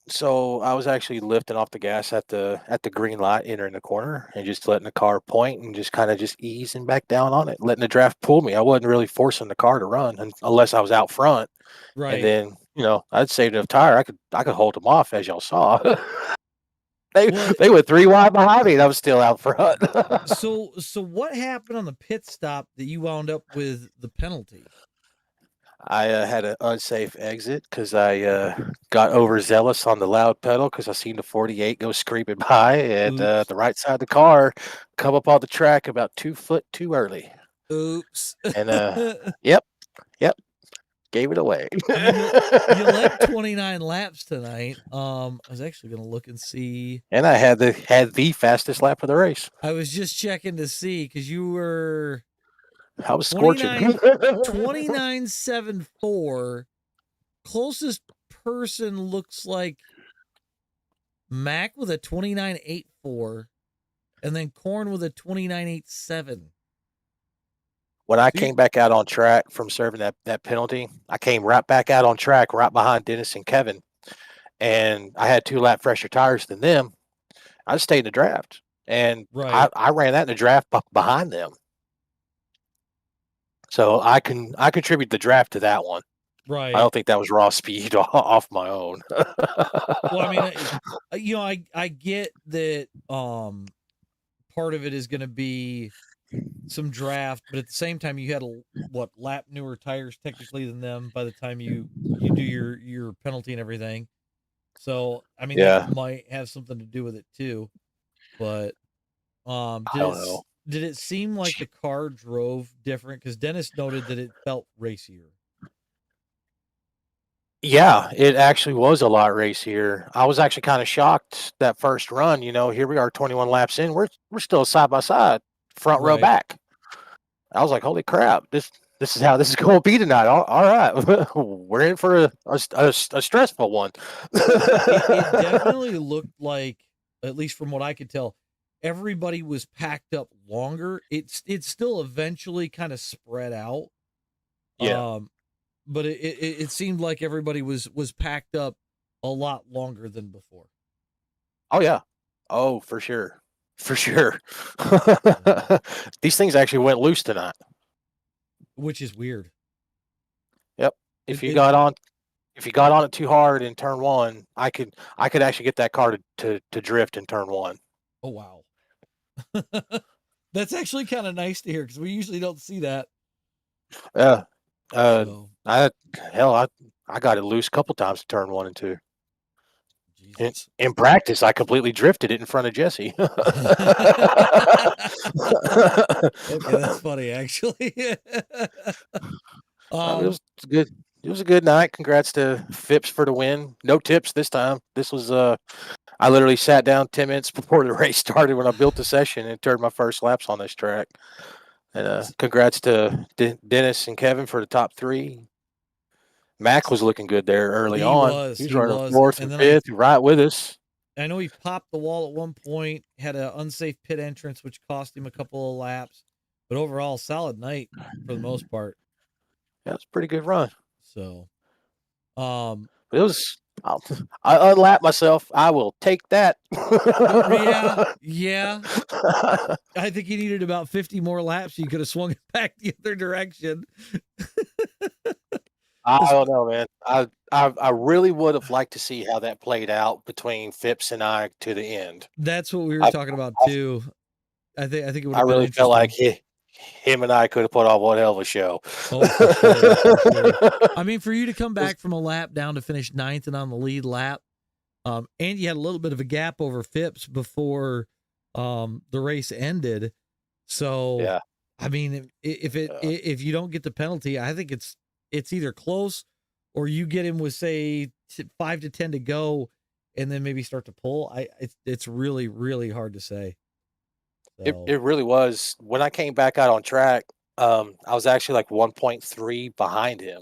So I was actually lifting off the gas at the green light, entering the corner, and just letting the car point and just kind of just easing back down on it, letting the draft pull me. I wasn't really forcing the car to run unless I was out front. Right. And then, I'd saved enough tire. I could hold them off, as y'all saw. They were 3 wide behind me, and I was still out front. So what happened on the pit stop that you wound up with the penalty? I had an unsafe exit because I got overzealous on the loud pedal because I seen the 48 go screaming by, and the right side of the car come up on the track about 2 foot too early. Oops. And yep, gave it away. you led 29 laps tonight. I was actually going to look and see. And I had the fastest lap of the race. I was just checking to see because you were. I was scorching. 29.74. Closest person looks like Mac with a 29.84, and then Korn with a 29.87. When I came back out on track from serving that penalty, I came right back out on track, right behind Dennis and Kevin, and I had 2 lap fresher tires than them. I stayed in the draft, and I ran that in the draft behind them. So I contribute the draft to that one. Right. I don't think that was raw speed off my own. Well, I mean, I get that part of it is going to be some draft, but at the same time you had lap newer tires technically than them by the time you do your penalty and everything. So, I mean, that might have something to do with it too. But I don't know. Did it seem like the car drove different? Because Dennis noted that it felt racier. Yeah, it actually was a lot racier. I was actually kind of shocked that first run. Here we are, 21 laps in. We're still side by side, front row Right. back. I was like, holy crap! This is how this is going to be tonight. All right, we're in for a stressful one. It definitely looked like, at least from what I could tell, everybody was packed up longer. It's still eventually kind of spread out. Yeah. But it seemed like everybody was packed up a lot longer than before. Oh yeah. Oh, for sure. For sure. These things actually went loose tonight. Which is weird. Yep. If It- you it- got on it too hard in turn one, I could actually get that car to drift in turn one. Oh wow. That's actually kind of nice to hear because we usually don't see that. Yeah. So, I got it loose a couple times in turn 1 and 2. Jesus. In practice, I completely drifted it in front of Jesse. Okay, that's funny actually. It was good. It was a good night. Congrats to Phipps for the win. No tips this time. This was I literally sat down 10 minutes before the race started when I built the session and turned my first laps on this track. And congrats to Dennis and Kevin for the top 3. Mac was looking good there early on. Was. He was He running was. 4th And and then 5th, right with us. I know he popped the wall at one point, had an unsafe pit entrance, which cost him a couple of laps. But overall, solid night for the most part. Yeah, it's a pretty good run. So, But it was. I unlapped myself. I will take that. yeah. I think he needed about 50 more laps. You could have swung it back the other direction. I don't know, man. I really would have liked to see how that played out between Phipps and I to the end. That's what we were talking about too. I think it would have I been really felt like interesting. him and I could have put on one hell of a show. Oh, for sure. I mean, for you to come back from a lap down to finish 9th and on the lead lap, and you had a little bit of a gap over Phipps before the race ended. So, Yeah. I mean, if you don't get the penalty, I think it's either close or you get him with say 5 to 10 to go, and then maybe start to pull. It's really, really hard to say. So. It really was. When I came back out on track, I was actually like 1.3 behind him.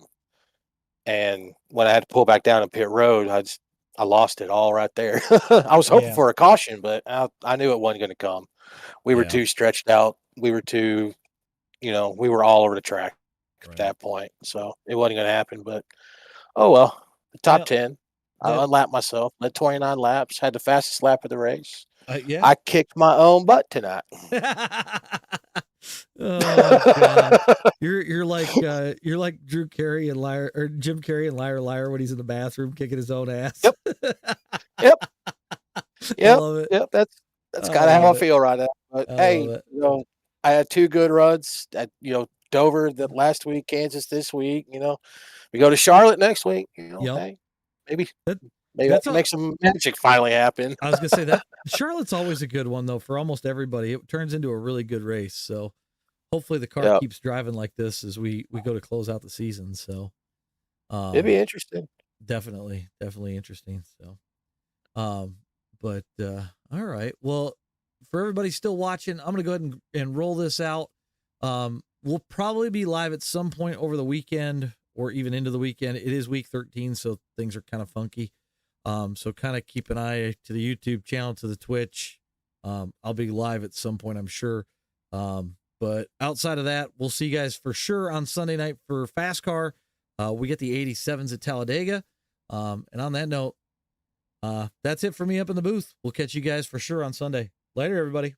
And when I had to pull back down in pit road, I lost it all right there. I was hoping for a caution, but I knew it wasn't going to come. We were too stretched out. We were too, we were all over the track at that point. So it wasn't going to happen. But oh well, top 10. I unlapped myself, led 29 laps, had the fastest lap of the race. Yeah. I kicked my own butt tonight. Oh God. You're like Drew Carey and Liar, or Jim Carrey and Liar when he's in the bathroom kicking his own ass. Yep. I love it. Yep. That's kind of how I feel right now. But hey, I had 2 good runs at Dover the last week, Kansas this week. We go to Charlotte next week. Hey, maybe I can make some magic finally happen. I was gonna say that Charlotte's always a good one though for almost everybody. It turns into a really good race. So hopefully the car keeps driving like this as we go to close out the season. So it'd be interesting. Definitely interesting. So but all right. Well, for everybody still watching, I'm gonna go ahead and roll this out. We'll probably be live at some point over the weekend or even into the weekend. It is week 13, so things are kind of funky. So kind of keep an eye to the YouTube channel, to the Twitch. I'll be live at some point, I'm sure. But outside of that, we'll see you guys for sure on Sunday night for Fast Car. We get the 87s at Talladega. And on that note, that's it for me up in the booth. We'll catch you guys for sure on Sunday. Later, everybody.